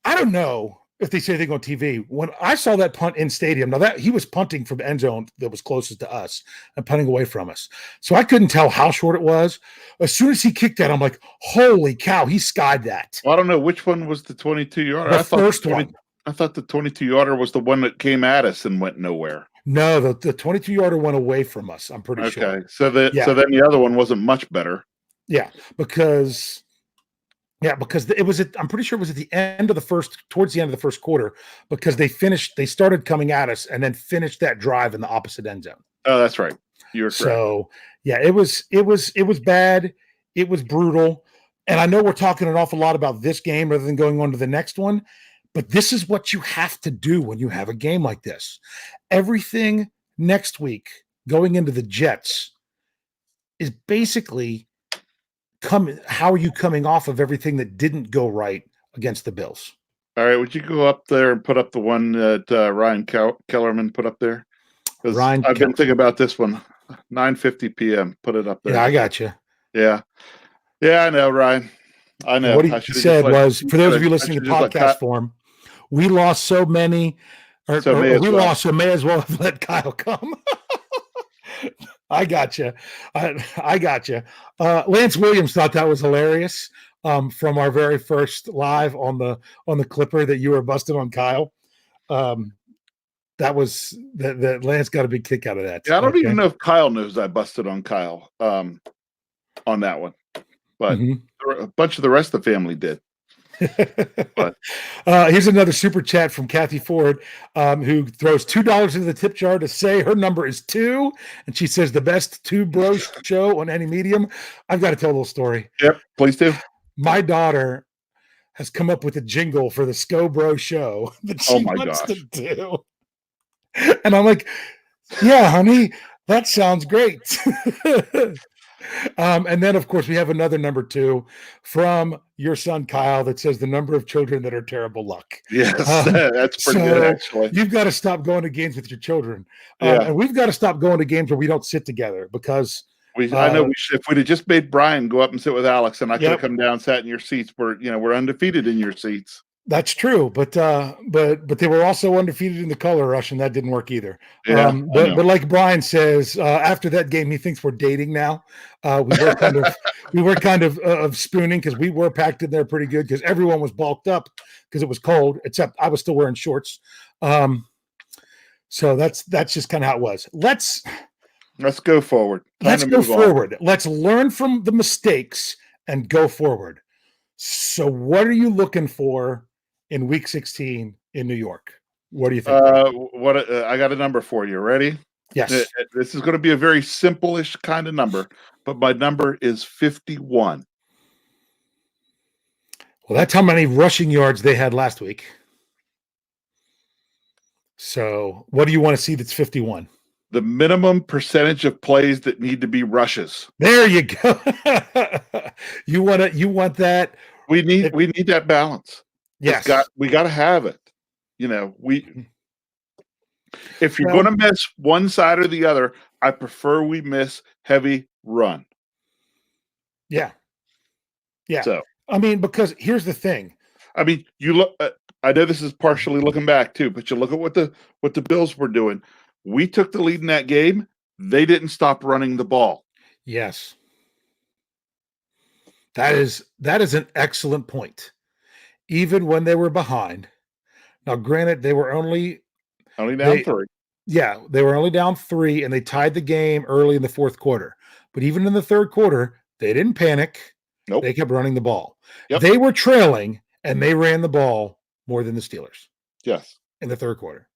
I don't know if they say anything on TV. When I saw that punt in stadium, now that he was punting from the end zone that was closest to us and punting away from us. So I couldn't tell how short it was. As soon as he kicked that, I'm like, holy cow, he skied that. Well, I don't know which one was the 22-yarder. The first one. I thought the 22-yarder was the one that came at us and went nowhere. No, the 22-yarder went away from us, I'm pretty sure. Okay, so then the other one wasn't much better. Yeah, because it was I'm pretty sure it was at the end of towards the end of the first quarter, because they started coming at us and then finished that drive in the opposite end zone. Oh, that's right. You're correct. So yeah, it was bad. It was brutal. And I know we're talking an awful lot about this game rather than going on to the next one, but this is what you have to do when you have a game like this. Everything next week going into the Jets is basically how are you coming off of everything that didn't go right against the Bills? All right, would you go up there and put up the one that Ryan Kellerman put up there? I've been thinking about this one. 9:50 p.m. Put it up there. Yeah, I got you. Yeah, I know, Ryan. I know. What he said was, for those of you listening to podcast form, we lost so many, we lost, so may as well have let Kyle come. I got you. I got you. Lance Williams thought that was hilarious from our very first live on the Clipper that you were busting on Kyle. That was that Lance got a big kick out of that. Yeah, I don't even know if Kyle knows I busted on Kyle on that one. But a bunch of the rest of the family did. But here's another super chat from Kathy Ford, who throws $2 into the tip jar to say her number is 2, and she says the best 2 bro show on any medium. I've got to tell a little story. Yep, please do. My daughter has come up with a jingle for the Sco Bro show that she wants to do, and I'm like, "Yeah, honey, that sounds great." And then, of course, we have another number 2 from your son Kyle that says the number of children that are terrible luck. Yes, that's pretty good, actually. You've got to stop going to games with your children, and we've got to stop going to games where we don't sit together because I know we should. If we'd have just made Brian go up and sit with Alex, and I could have come down, sat in your seats. We're undefeated in your seats. That's true, but they were also undefeated in the color rush, and that didn't work either. Yeah, but like Brian says, after that game, he thinks we're dating now. We were kind of spooning because we were packed in there pretty good because everyone was bulked up because it was cold, except I was still wearing shorts. So that's just kind of how it was. Let's go forward. Let's go forward. Let's learn from the mistakes and go forward. So what are you looking for in Week 16 in New York? What do you think? I got a number for you. Ready? Yes. This is going to be a very simple-ish kind of number, but my number is 51. Well, that's how many rushing yards they had last week. So what do you want to see that's 51? The minimum percentage of plays that need to be rushes. There you go. You want that. We need that balance. Yes. We got to have it. If you're going to miss one side or the other, I prefer we miss heavy run. Yeah. Yeah. So, I mean, because here's the thing. I mean, you look. I know this is partially looking back too, but you look at what the Bills were doing. We took the lead in that game. They didn't stop running the ball. Yes. That is an excellent point. Even when they were behind. Now, granted, they were only down 3. Yeah, they were only down 3, and they tied the game early in the fourth quarter. But even in the third quarter, they didn't panic. Nope. They kept running the ball. Yep. They were trailing, and they ran the ball more than the Steelers. Yes. In the third quarter.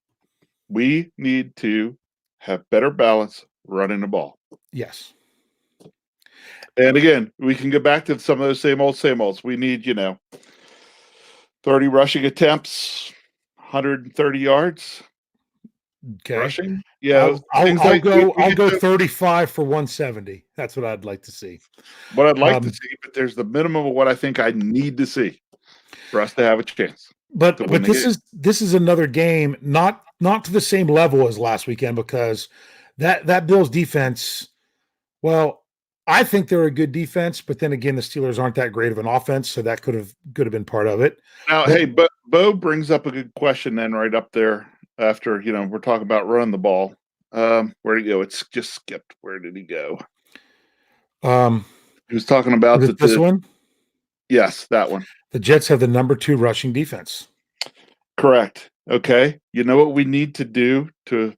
We need to have better balance running the ball. Yes. And again, we can go back to some of those same olds. We need, 30 rushing attempts, 130 yards. Okay. Rushing. Yeah. I'll go 35 for 170. That's what I'd like to see. What I'd like to see, but there's the minimum of what I think I need to see for us to have a chance. But this is another game, not to the same level as last weekend, because that Bills defense, well, I think they're a good defense, but then again, the Steelers aren't that great of an offense, so that could have been part of it. Now, but Bo brings up a good question then right up there after, we're talking about running the ball. Where did he go? It's just skipped. Where did he go? He was talking about this one? Yes, that one. The Jets have the number 2 rushing defense. Correct. Okay. You know what we need to do to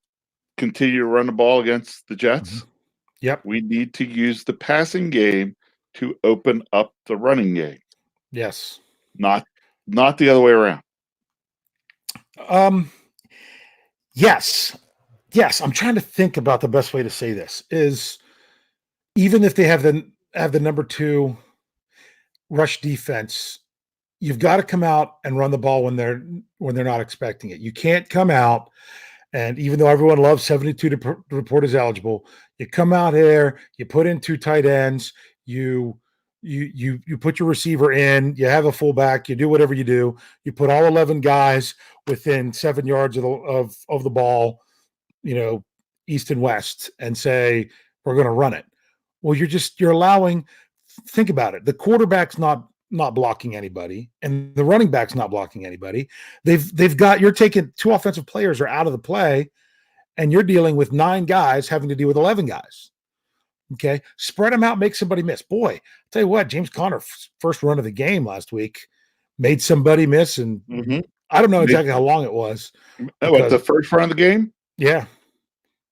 continue to run the ball against the Jets? Mm-hmm. Yep. We need to use the passing game to open up the running game. Yes. Not the other way around. Yes. I'm trying to think about the best way to say this is even if they have the number 2 rush defense, you've got to come out and run the ball when they're not expecting it. You can't come out, and even though everyone loves 72 to report as eligible, you come out here, you put in 2 tight ends, you put your receiver in, you have a fullback, you do whatever you do, you put all 11 guys within 7 yards of the ball, east and west, and say we're going to run it. Well, you're allowing. Think about it. The quarterback's not blocking anybody, and the running back's not blocking anybody. You're taking 2 offensive players are out of the play, and you're dealing with 9 guys having to deal with 11 guys. Okay, spread them out, make somebody miss. Boy, I'll tell you what, James Conner's first run of the game last week made somebody miss, and I don't know exactly how long it was. What, the first run of the game? Yeah,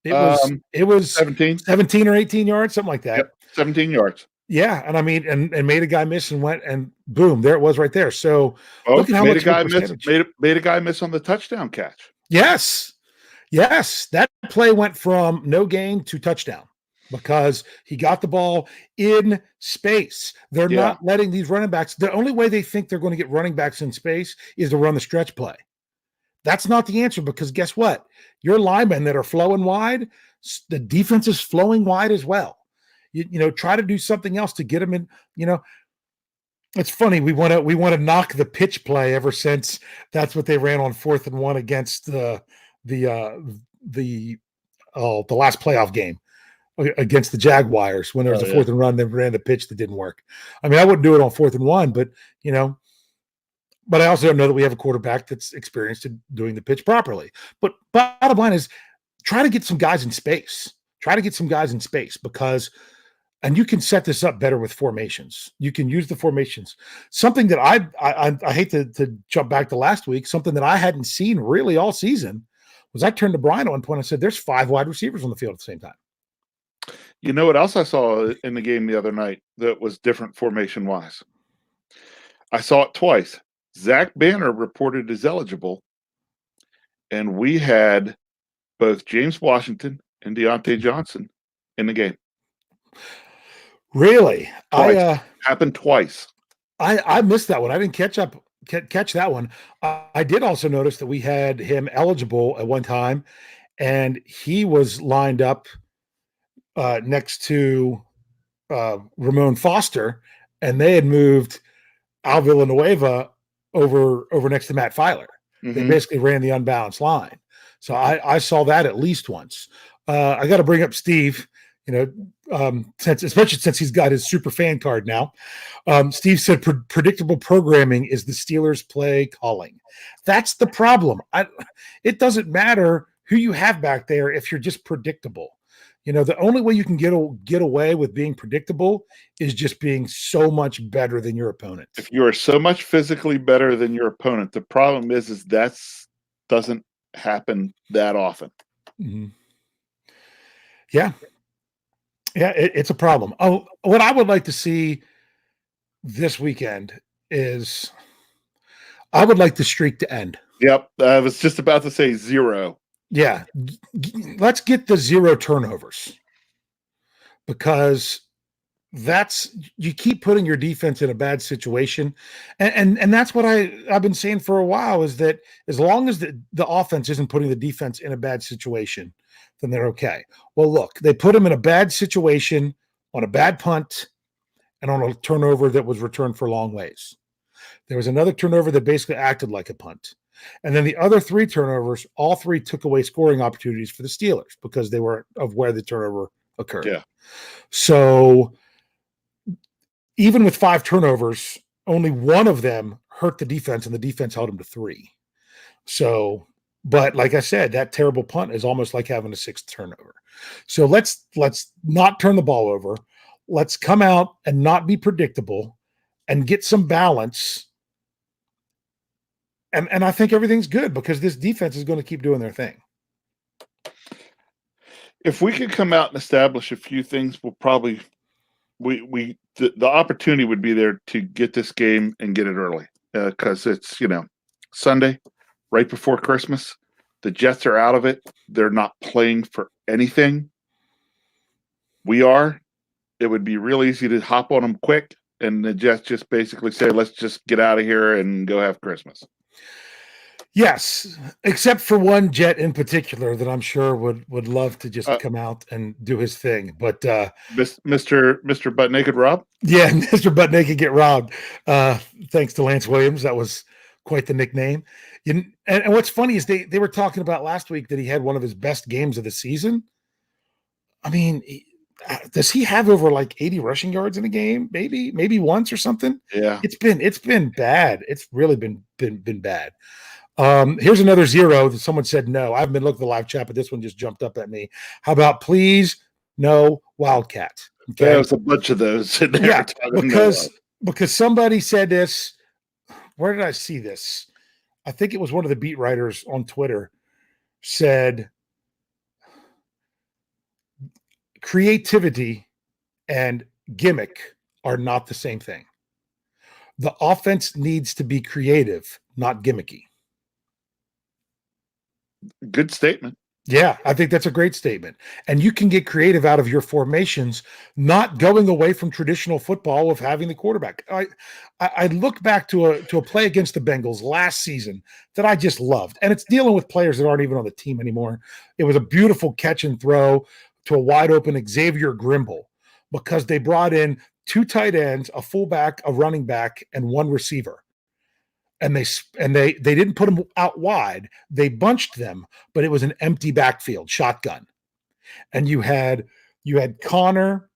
it was 17 or 18 yards, something like that. Yep, 17 yards. Yeah, and I mean, and made a guy miss and went and boom, there it was right there. So look at how made much a guy miss. percentage. Made a guy miss on the touchdown catch. Yes, that play went from no gain to touchdown because he got the ball in space. They're not letting these running backs. The only way they think they're going to get running backs in space is to run the stretch play. That's not the answer because guess what? Your linemen that are flowing wide, the defense is flowing wide as well. You know, try to do something else to get them in. You know, it's funny. We want to knock the pitch play ever since that's what they ran on 4th and 1 against the last playoff game against the Jaguars when there was a 4th and run. They ran the pitch that didn't work. I mean, I wouldn't do it on 4th and 1, but you know. But I also don't know that we have a quarterback that's experienced in doing the pitch properly. But bottom line is try to get some guys in space. Try to get some guys in space because, and you can set this up better with formations. You can use the formations. Something that I hate to jump back to last week, something that I hadn't seen really all season was I turned to Brian at one point and said, there's 5 wide receivers on the field at the same time. You know what else I saw in the game the other night that was different formation-wise? I saw it twice. Zach Banner reported as eligible, and we had both James Washington and Deontay Johnson in the game. Really? Happened twice. I missed that one. I didn't catch that one. I did also notice that we had him eligible at one time, and he was lined up next to Ramon Foster, and they had moved Al Villanueva over next to Matt Filer. Mm-hmm. They basically ran the unbalanced line. So I saw that at least once. I got to bring up Steve, you know, especially since he's got his super fan card now. Steve said predictable programming is the Steelers play calling. That's the problem. It doesn't matter who you have back there if you're just predictable. You know, the only way you can get away with being predictable is just being so much better than your opponent. If you are so much physically better than your opponent, the problem is that doesn't happen that often. Mm-hmm. Yeah. Yeah, it's a problem. Oh, what I would like to see this weekend is I would like the streak to end. Yep. I was just about to say 0. Yeah, let's get the 0 turnovers because you keep putting your defense in a bad situation. And that's what I've been saying for a while is that as long as the offense isn't putting the defense in a bad situation, then they're okay. Well, look, they put them in a bad situation on a bad punt and on a turnover that was returned for long ways. There was another turnover that basically acted like a punt. And then the other 3 turnovers, all 3 took away scoring opportunities for the Steelers because they were of where the turnover occurred. Yeah. So even with 5 turnovers, only one of them hurt the defense, and the defense held them to 3. So, but like I said, that terrible punt is almost like having a 6th turnover. So let's not turn the ball over. Let's come out and not be predictable and get some balance. And I think everything's good because this defense is going to keep doing their thing. If we could come out and establish a few things, we'll probably the opportunity would be there to get this game and get it early because it's, you know, Sunday, right before Christmas. The Jets are out of it. They're not playing for anything. We are. It would be real easy to hop on them quick, and the Jets just basically say, let's just get out of here and go have Christmas. Yes, except for one Jet in particular that I'm sure would love to just come out and do his thing. But Mr. Butt Naked Rob? Yeah, Mr. Butt Naked Get Robbed. Thanks to Lance Williams. That was quite the nickname. And what's funny is they were talking about last week that he had one of his best games of the season. I mean, does he have over like 80 rushing yards in a game? Maybe once or something. Yeah. It's been bad. It's really been bad. Here's another 0 that someone said no. I haven't been looking at the live chat, but this one just jumped up at me. How about please no Wildcat? Okay. There was a bunch of those in there. Yeah, because somebody said this. Where did I see this? I think it was one of the beat writers on Twitter said creativity and gimmick are not the same thing. The offense needs to be creative, not gimmicky. Good statement. Yeah, I think that's a great statement. And you can get creative out of your formations, not going away from traditional football of having the quarterback. I look back to a play against the Bengals last season that I just loved. And it's dealing with players that aren't even on the team anymore. It was a beautiful catch and throw to a wide open Xavier Grimble because they brought in 2 tight ends, a fullback, a running back, and 1 receiver. And they didn't put them out wide. They bunched them, but it was an empty backfield, shotgun. And you had Connor,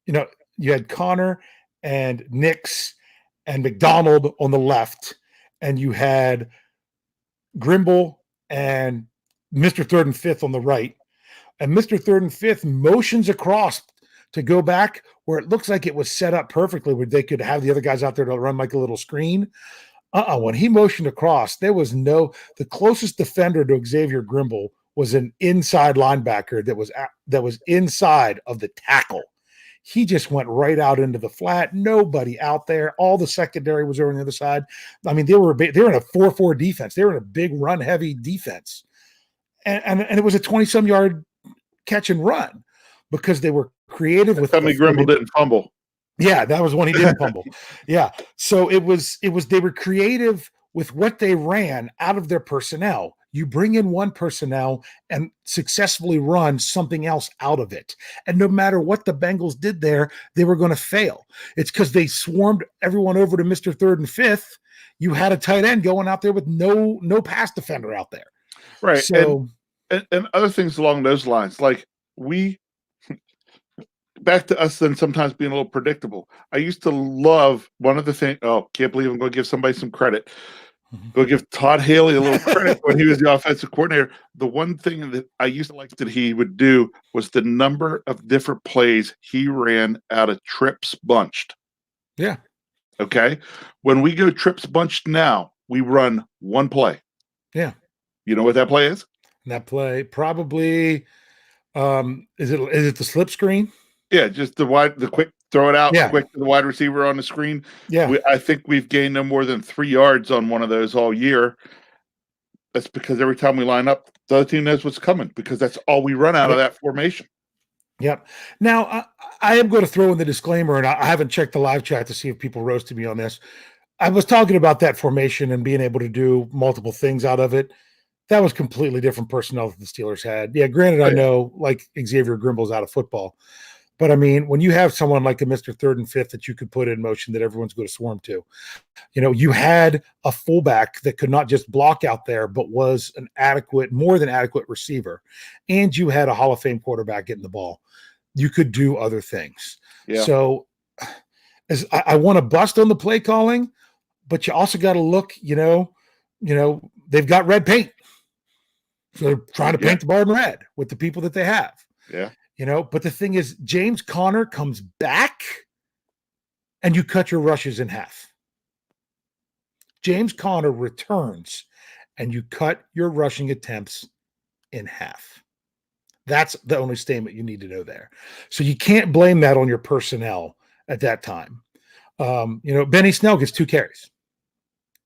you had Connor and Nix and McDonald on the left, and you had Grimble and Mr. Third and Fifth on the right. And Mr. Third and Fifth motions across to go back where it looks like it was set up perfectly where they could have the other guys out there to run like a little screen. When he motioned across, there was the closest defender to Xavier Grimble was an inside linebacker that was inside of the tackle. He just went right out into the flat. Nobody out there. All the secondary was over on the other side. I mean, they were in a 4-4 defense. They were in a big run heavy defense, and it was a 20-some yard catch and run because they were creative with. Grimble didn't fumble. Yeah, that was one he didn't fumble. Yeah. So it was they were creative with what they ran out of their personnel. You bring in one personnel and successfully run something else out of it. And no matter what the Bengals did there, they were going to fail. It's because they swarmed everyone over to Mr. Third and Fifth. You had a tight end going out there with no pass defender out there. Right. So and other things along those lines, like back to us then sometimes being a little predictable. I used to love one of the things. Oh, can't believe I'm going to give somebody some credit. Go give Todd Haley a little credit when he was the offensive coordinator. The one thing that I used to like that he would do was the number of different plays he ran out of trips bunched. Yeah. Okay. When we go trips bunched now, we run one play. Yeah. You know what that play is? And that play probably is it the slip screen? Yeah, just the quick throw it out quick to the wide receiver on the screen. Yeah. I think we've gained no more than 3 yards on one of those all year. That's because every time we line up, the other team knows what's coming because that's all we run out of that formation. Yep. Now, I am going to throw in the disclaimer, and I haven't checked the live chat to see if people roasted me on this. I was talking about that formation and being able to do multiple things out of it. That was completely different personnel that the Steelers had. Yeah, granted, I know like Xavier Grimble's out of football. But, I mean, when you have someone like a Mr. Third and Fifth that you could put in motion that everyone's going to swarm to, you had a fullback that could not just block out there but was an more than adequate receiver, and you had a Hall of Fame quarterback getting the ball. You could do other things. Yeah. So as I want to bust on the play calling, but you also got to look, they've got red paint. So they're trying to paint the ball in red with the people that they have. Yeah. But the thing is, James Conner comes back and you cut your rushes in half. James Conner returns and you cut your rushing attempts in half. That's the only statement you need to know there. So you can't blame that on your personnel at that time. Benny Snell gets 2 carries.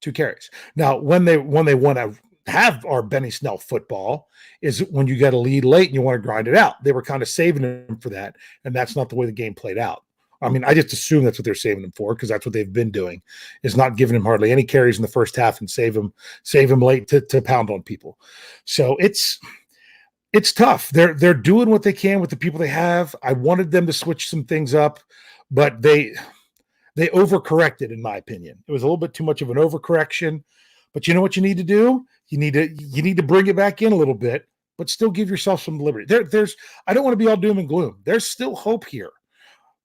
2 carries. Now, when they want to have our Benny Snell football is when you got a lead late and you want to grind it out. They were kind of saving him for that, and that's not the way the game played out. I mean, I just assume that's what they're saving him for because that's what they've been doing, is not giving him hardly any carries in the first half and save him late to pound on people. So it's tough. They're doing what they can with the people they have. I wanted them to switch some things up, but they overcorrected, in my opinion. It was a little bit too much of an overcorrection. But you know what you need to do? You need to bring it back in a little bit, but still give yourself some liberty. I don't want to be all doom and gloom. There's still hope here.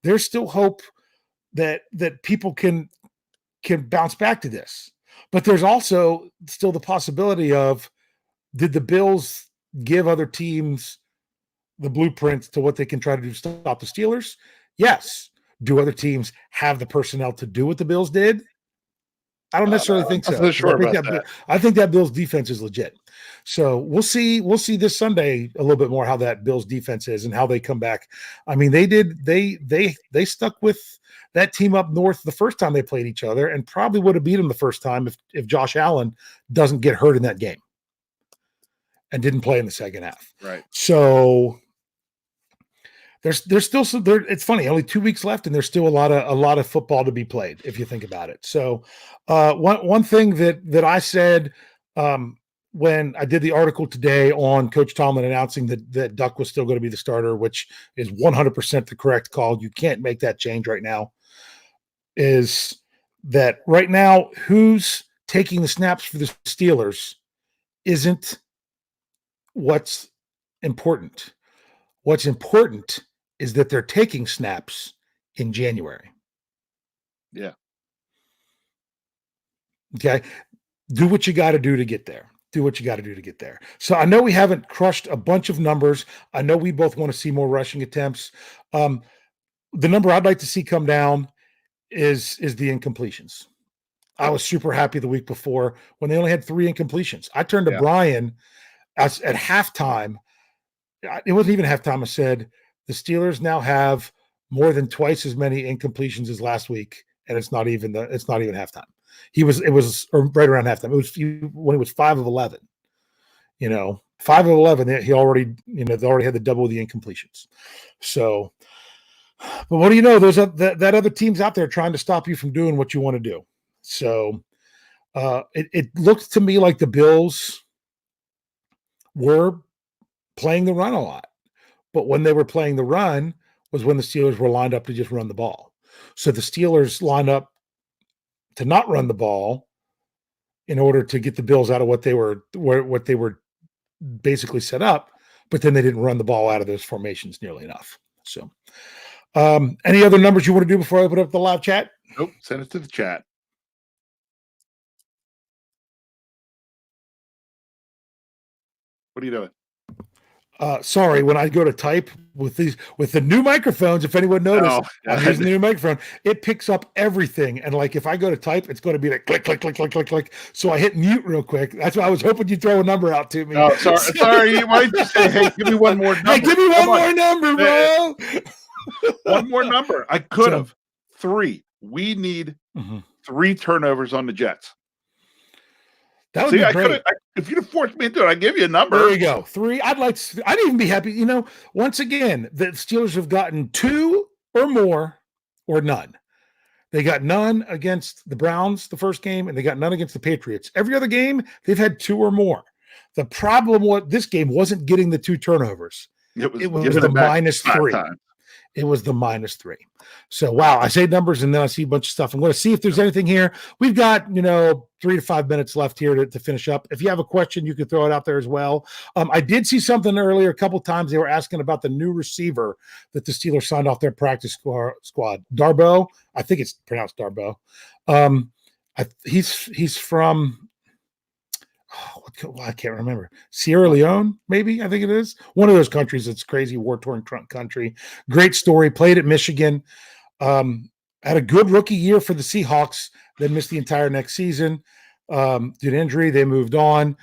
There's still hope that people can bounce back to this. But there's also still the possibility of, did the Bills give other teams the blueprint to what they can try to do to stop the Steelers? Yes. Do other teams have the personnel to do what the Bills did? I don't necessarily think so. I think that Bills defense is legit. So we'll see this Sunday a little bit more how that Bills defense is and how they come back. I mean, they stuck with that team up north the first time they played each other, and probably would have beat them the first time if Josh Allen doesn't get hurt in that game and didn't play in the second half. Right. So there's still some. It's funny, only 2 weeks left, and there's still a lot of football to be played if you think about it. So one thing that I said when I did the article today on Coach Tomlin announcing that Duck was still going to be the starter, which is 100% the correct call. You can't make that change right now. Is that right now who's taking the snaps for the Steelers isn't what's important. What's important is that they're taking snaps in January. Yeah. Okay. Do what you got to do to get there. Do what you got to do to get there. So I know we haven't crushed a bunch of numbers. I know we both want to see more rushing attempts. The number I'd like to see come down is the incompletions. I was super happy the week before when they only had 3 incompletions. I turned to Brian at halftime. It wasn't even halftime. I said, the Steelers now have more than twice as many incompletions as last week, and it's not even halftime. It was right around halftime. It was when it was 5 of 11. 5 of 11. They already had the double the incompletions. So, but what do you know? There's that other team's out there trying to stop you from doing what you want to do. So, it looked to me like the Bills were playing the run a lot, but when they were playing the run was when the Steelers were lined up to just run the ball. So the Steelers lined up to not run the ball in order to get the Bills out of what they were basically set up, but then they didn't run the ball out of those formations nearly enough. So, any other numbers you want to do before I open up the live chat? Nope. Send it to the chat. What are you doing? Sorry, when I go to type with the new microphones, if anyone noticed, I'm using the new microphone, it picks up everything. And like if I go to type, it's going to be like click, click, click, click, click, click. So I hit mute real quick. That's why I was hoping you'd throw a number out to me. Oh, sorry. You might just say, hey, give me one more number. Hey, give me one more number, bro. One more number. I could have. 3. We need 3 turnovers on the Jets. That would be great. If you'd have forced me into it, I'd give you a number. There you go. 3. I'd even be happy. Once again, the Steelers have gotten 2 or more or none. They got none against the Browns the first game, and they got none against the Patriots. Every other game, they've had 2 or more. The problem with this game wasn't getting the 2 turnovers. It was the -3. It was the -3. So, wow, I say numbers and then I see a bunch of stuff. I'm going to see if there's anything here. We've got, 3 to 5 minutes left here to finish up. If you have a question, you can throw it out there as well. I did see something earlier. A couple times they were asking about the new receiver that the Steelers signed off their practice squad. Darboh. I think it's pronounced Darboh. He's from... I can't remember. Sierra Leone, maybe, I think it is. One of those countries that's crazy, war-torn country. Great story. Played at Michigan. Had a good rookie year for the Seahawks. Then missed the entire next season due to injury. They moved on.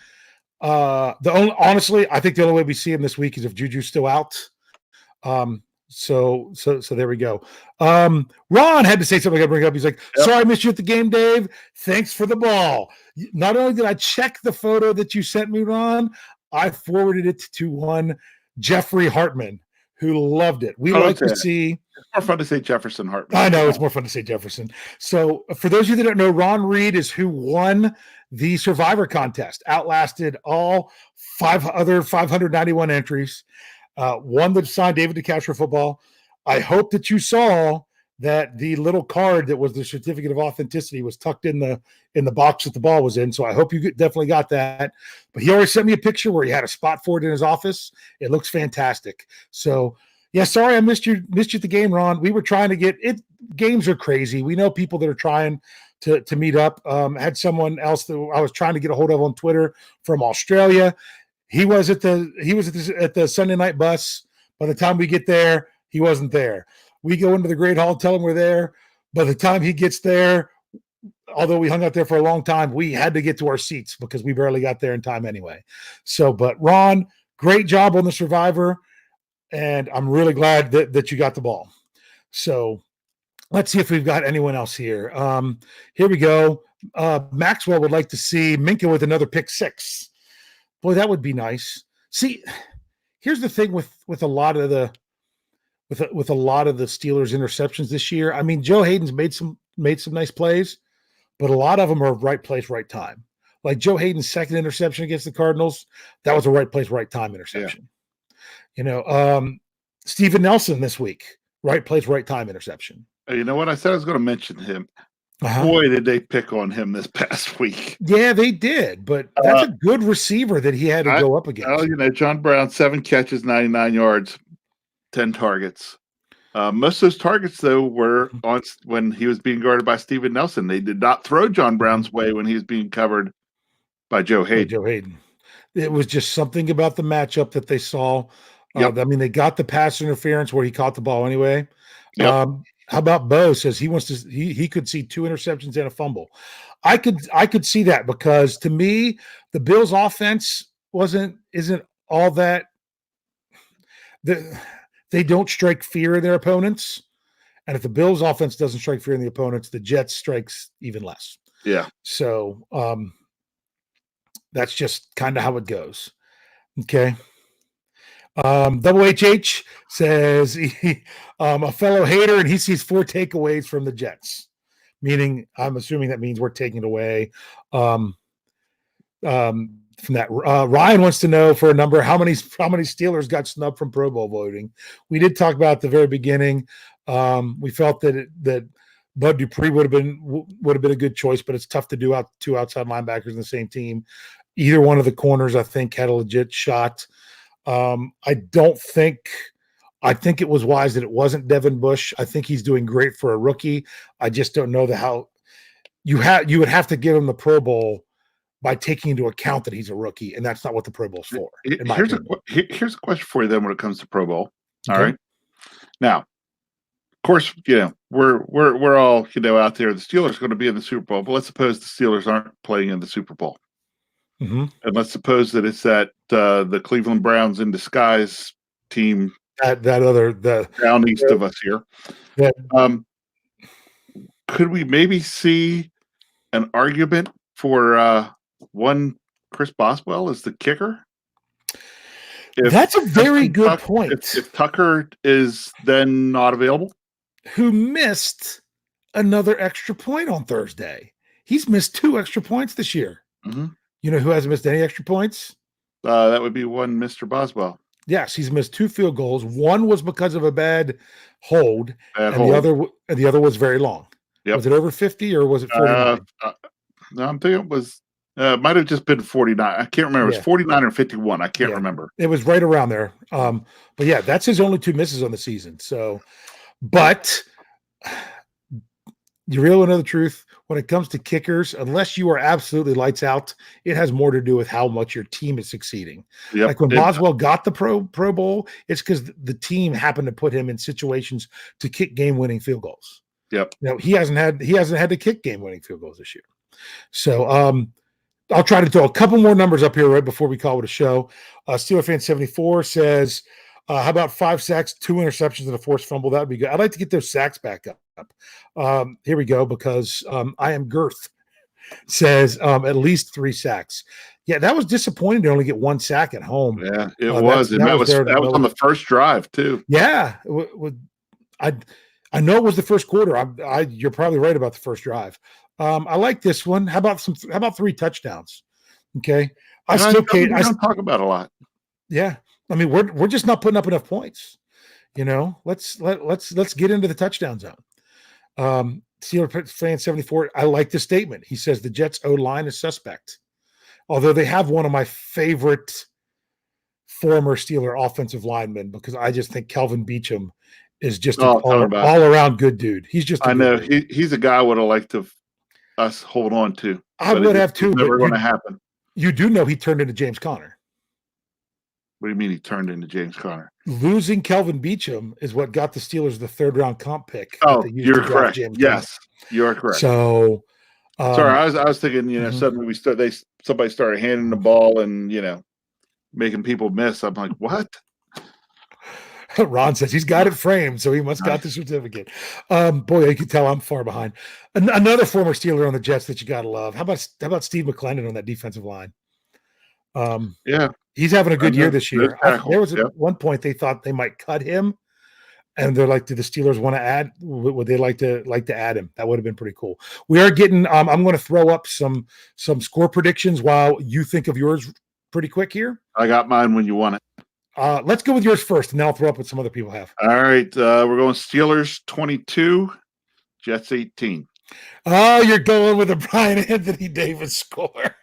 Honestly, I think the only way we see him this week is if Juju's still out. So there we go. Ron had to say something I bring up. He's like, sorry I missed you at the game, Dave. Thanks for the ball. Not only did I check the photo that you sent me, Ron, I forwarded it to one Jeffrey Hartman, who loved it. We like to see. It's more fun to say Jefferson Hartman. I know, it's more fun to say Jefferson. So for those of you that don't know, Ron Reed is who won the Survivor contest, outlasted all 5 other 591 entries. Won the signed David DeCastro football. I hope that you saw that the little card that was the certificate of authenticity was tucked in the box that the ball was in. So I hope you definitely got that. But he already sent me a picture where he had a spot for it in his office. It looks fantastic. So yeah, sorry I missed you at the game, Ron. We were trying to get it. Games are crazy. We know people that are trying to meet up. Had someone else that I was trying to get a hold of on Twitter from Australia. He was at the Sunday night bus. By the time we get there, he wasn't there. We go into the Great Hall, tell him we're there. By the time he gets there, although we hung out there for a long time, we had to get to our seats because we barely got there in time anyway. So, but Ron, great job on the Survivor, and I'm really glad that you got the ball. So Let's see if we've got anyone else here. Here we go. Maxwell would like to see Minka with another pick 6. Boy, that would be nice. See, here's the thing with a lot of the with a lot of the Steelers interceptions this year. I mean, Joe Hayden's made some nice plays, but a lot of them are right place, right time. Like Joe Hayden's second interception against the Cardinals, that was a right place, right time interception. Yeah. Steven Nelson this week, right place, right time interception. You know what? I said I was going to mention him. Boy, did they pick on him this past week. Yeah, they did, but that's a good receiver that he had to go up against. John Brown, 7 catches, 99 yards, 10 targets. Most of those targets, though, were on when he was being guarded by Steven Nelson. They did not throw John Brown's way when he was being covered by Joe Hayden. It was just something about the matchup that they saw. Yep. I mean, they got the pass interference where he caught the ball anyway. Yep. How about Bo says he could see 2 interceptions and a fumble. I could see that because to me, the Bills offense isn't all that. They don't strike fear in their opponents. And if the Bills offense doesn't strike fear in the opponents, the Jets strikes even less. Yeah. So that's just kind of how it goes. Okay. WHH says a fellow hater and he sees 4 takeaways from the Jets, meaning I'm assuming that means we're taking it away from that. Ryan wants to know for a number how many Steelers got snubbed from Pro Bowl voting. We did talk about at the very beginning. We felt that Bud Dupree would have been a good choice, but it's tough to do 2 outside linebackers in the same team. Either one of the corners, I think, had a legit shot. I think it was wise that it wasn't Devin Bush. I think he's doing great for a rookie. I just don't know how you would have to give him the Pro Bowl by taking into account that he's a rookie, and that's not what the Pro Bowl's for. Here's a question for you then when it comes to Pro Bowl. All right. Now, of course, we're all out there. The Steelers are going to be in the Super Bowl, but let's suppose the Steelers aren't playing in the Super Bowl. Mm-hmm. And let's suppose that it's the Cleveland Browns in disguise team the down east of us here. Yeah. Could we maybe see an argument for one Chris Boswell as the kicker? That's a very good point. If Tucker is then not available, who missed another extra point on Thursday? He's missed 2 extra points this year. Mm-hmm. You know who hasn't missed any extra points? That would be one Mr. Boswell. Yes, he's missed 2 field goals. One was because of a bad hold, the other was very long. Yep. Was it over 50 or was it 49? No, I'm thinking it was might have just been 49. I can't remember. It was 49 or 51. I can't remember. It was right around there. But yeah, that's his only 2 misses on the season. So, but you really want to know the truth. When it comes to kickers, unless you are absolutely lights out, it has more to do with how much your team is succeeding. Yep. Like when Boswell got the Pro Bowl, it's because the team happened to put him in situations to kick game-winning field goals. Yep. He hasn't had to kick game-winning field goals this year. So I'll try to throw a couple more numbers up here right before we call it a show. Steeler Fan 74 says, how about 5 sacks, 2 interceptions, and a forced fumble? That would be good. I'd like to get those sacks back up. Here we go, because I am Girth says at least 3 sacks. Yeah, that was disappointing to only get 1 sack at home. Yeah, it was. That was on the first drive too. Yeah, I know it was the first quarter. You're probably right about the first drive. I like this one. How about 3 touchdowns? Okay, I don't talk about a lot. Yeah, I mean we're just not putting up enough points. Let's get into the touchdown zone. Steeler Fan 74, I like the statement. He says the Jets O-line is suspect. Although they have one of my favorite former Steeler offensive linemen, because I just think Kelvin Beachum is just an all-around good dude. He's just I know. He's a guy I would have liked us hold on to. I would have too. Never going to happen. You do know he turned into James Conner. What do you mean he turned into James Conner? Losing Kelvin Beachum is what got the Steelers the 3rd-round comp pick. Oh, you're correct. Yes, you're correct. So, sorry, I was thinking, suddenly somebody started handing the ball and making people miss. I'm like, what? Ron says he's got it framed, so he must got the certificate. Boy, you can tell I'm far behind. Another former Steeler on the Jets that you got to love. How about Steve McClendon on that defensive line? Yeah, he's having a good year this year. There was at one point they thought they might cut him, and they're like, "Do the Steelers want to add? Would they like to add him?" That would have been pretty cool. We are getting. I'm going to throw up some score predictions while you think of yours pretty quick here. I got mine when you want it. Let's go with yours first, and then I'll throw up what some other people have. All right, we're going Steelers 22, Jets 18. Oh, you're going with a Brian Anthony Davis score.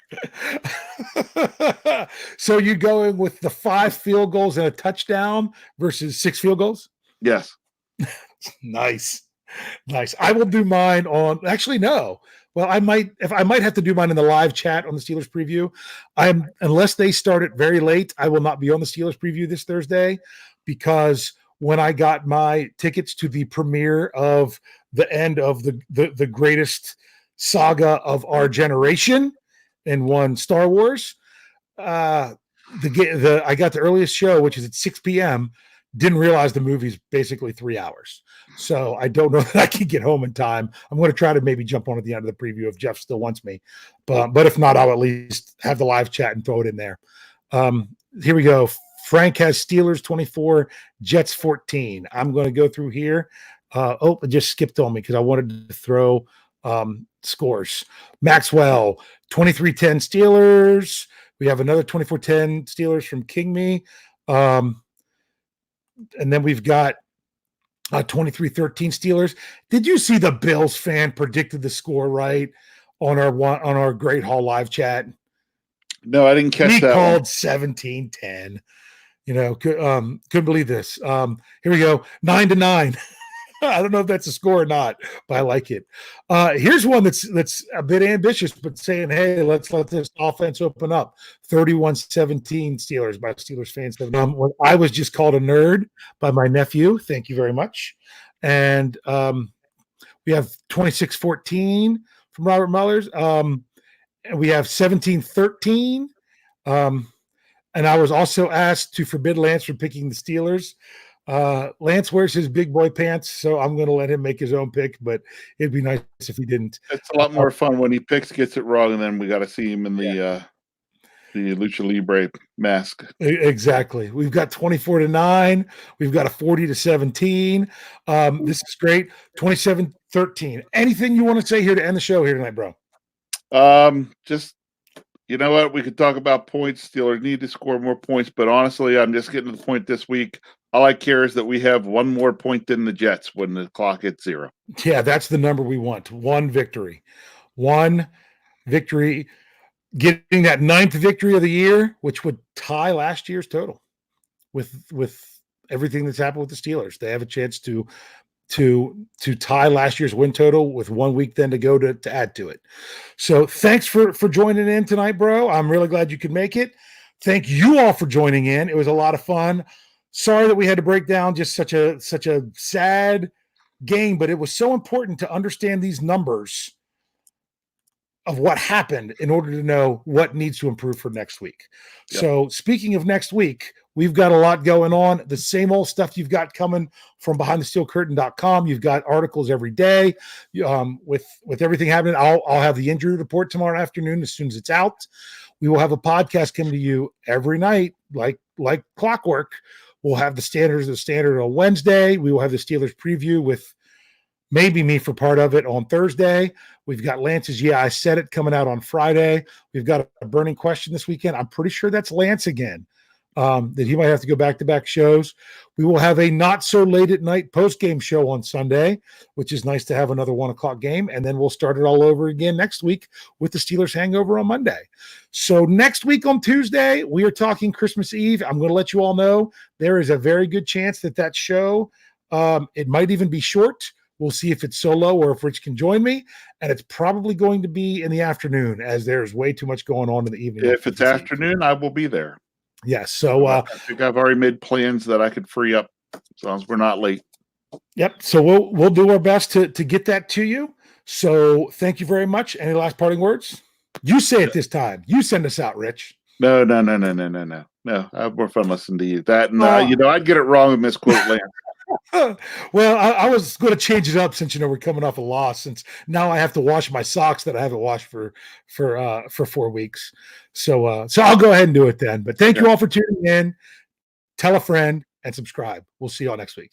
So you're going with the 5 field goals and a touchdown versus 6 field goals? Yes. Nice. I will do mine on. Actually, no. Well, I might have to do mine in the live chat on the Steelers preview. Unless they start it very late, I will not be on the Steelers preview this Thursday, because when I got my tickets to the premiere of the end of the greatest saga of our generation in one Star Wars, I got the earliest show, which is at 6 p.m. Didn't realize the movie's basically 3 hours. So I don't know that I can get home in time. I'm going to try to maybe jump on at the end of the preview if Jeff still wants me. But if not, I'll at least have the live chat and throw it in there. Here we go. Frank has Steelers 24, Jets 14. I'm going to go through here. It just skipped on me because I wanted to throw scores. Maxwell, 23-10 Steelers. We have another 24-10 Steelers from King Me. And then we've got 23-13 Steelers. Did you see the Bills fan predicted the score right on our Great Hall live chat? No, I didn't catch he that. He called 17-10. Couldn't believe this. Here we go. 9-9. I don't know if that's a score or not, but I like it. Here's one that's a bit ambitious, but saying, hey, let's let this offense open up. 31-17 Steelers by Steelers fans. I was just called a nerd by my nephew. Thank you very much. And we have 26-14 from Robert Mullers. And we have 17-13. And I was also asked to forbid Lance from picking the Steelers. Lance wears his big boy pants, so I'm going to let him make his own pick, but it'd be nice if he didn't. It's a lot more fun when he gets it wrong, and then we got to see him in the Lucha Libre mask. Exactly. We've got 24-9. We've got a 40-17. This is great. 27-13. Anything you want to say here to end the show here tonight, bro? Just, you know what? We could talk about points. Steelers need to score more points, but honestly, I'm just getting to the point this week. All I care is that we have one more point than the Jets when the clock hits 0. Yeah, that's the number we want. One victory. Getting that 9th victory of the year, which would tie last year's total with everything that's happened with the Steelers. They have a chance to tie last year's win total with 1 week then to go to add to it. So thanks for joining in tonight, bro. I'm really glad you could make it. Thank you all for joining in. It was a lot of fun. Sorry that we had to break down just such a sad game, but it was so important to understand these numbers of what happened in order to know what needs to improve for next week. Yep. So speaking of next week, we've got a lot going on. The same old stuff you've got coming from behindthesteelcurtain.com. You've got articles every day with everything happening. I'll have the injury report tomorrow afternoon as soon as it's out. We will have a podcast coming to you every night, like clockwork. We'll have the standard on Wednesday. We will have the Steelers preview with maybe me for part of it on Thursday. We've got Lance's Yeah, I Said It coming out on Friday. We've got a burning question this weekend. I'm pretty sure that's Lance again, that he might have to go back-to-back shows. We will have a not so late at night post-game show on Sunday, which is nice to have another 1 o'clock game. And then we'll start it all over again next week with the Steelers hangover on Monday. So next week on Tuesday, we are talking Christmas Eve. I'm going to let you all know there is a very good chance that show, it might even be short. We'll see if it's solo or if Rich can join me. And it's probably going to be in the afternoon, as there's way too much going on in the evening. If it's afternoon, I will be there. Yes. So I think I've already made plans that I could free up as long as we're not late. Yep. So we'll do our best to get that to you. So thank you very much. Any last parting words? You say it this time. You send us out, Rich. No. No, I have more fun listening to you. That and I'd get it wrong and misquote Lance. Well, I was going to change it up since we're coming off a loss. Since now I have to wash my socks that I haven't washed for 4 weeks. So I'll go ahead and do it then. But thank you all for tuning in. Tell a friend and subscribe. We'll see you all next week.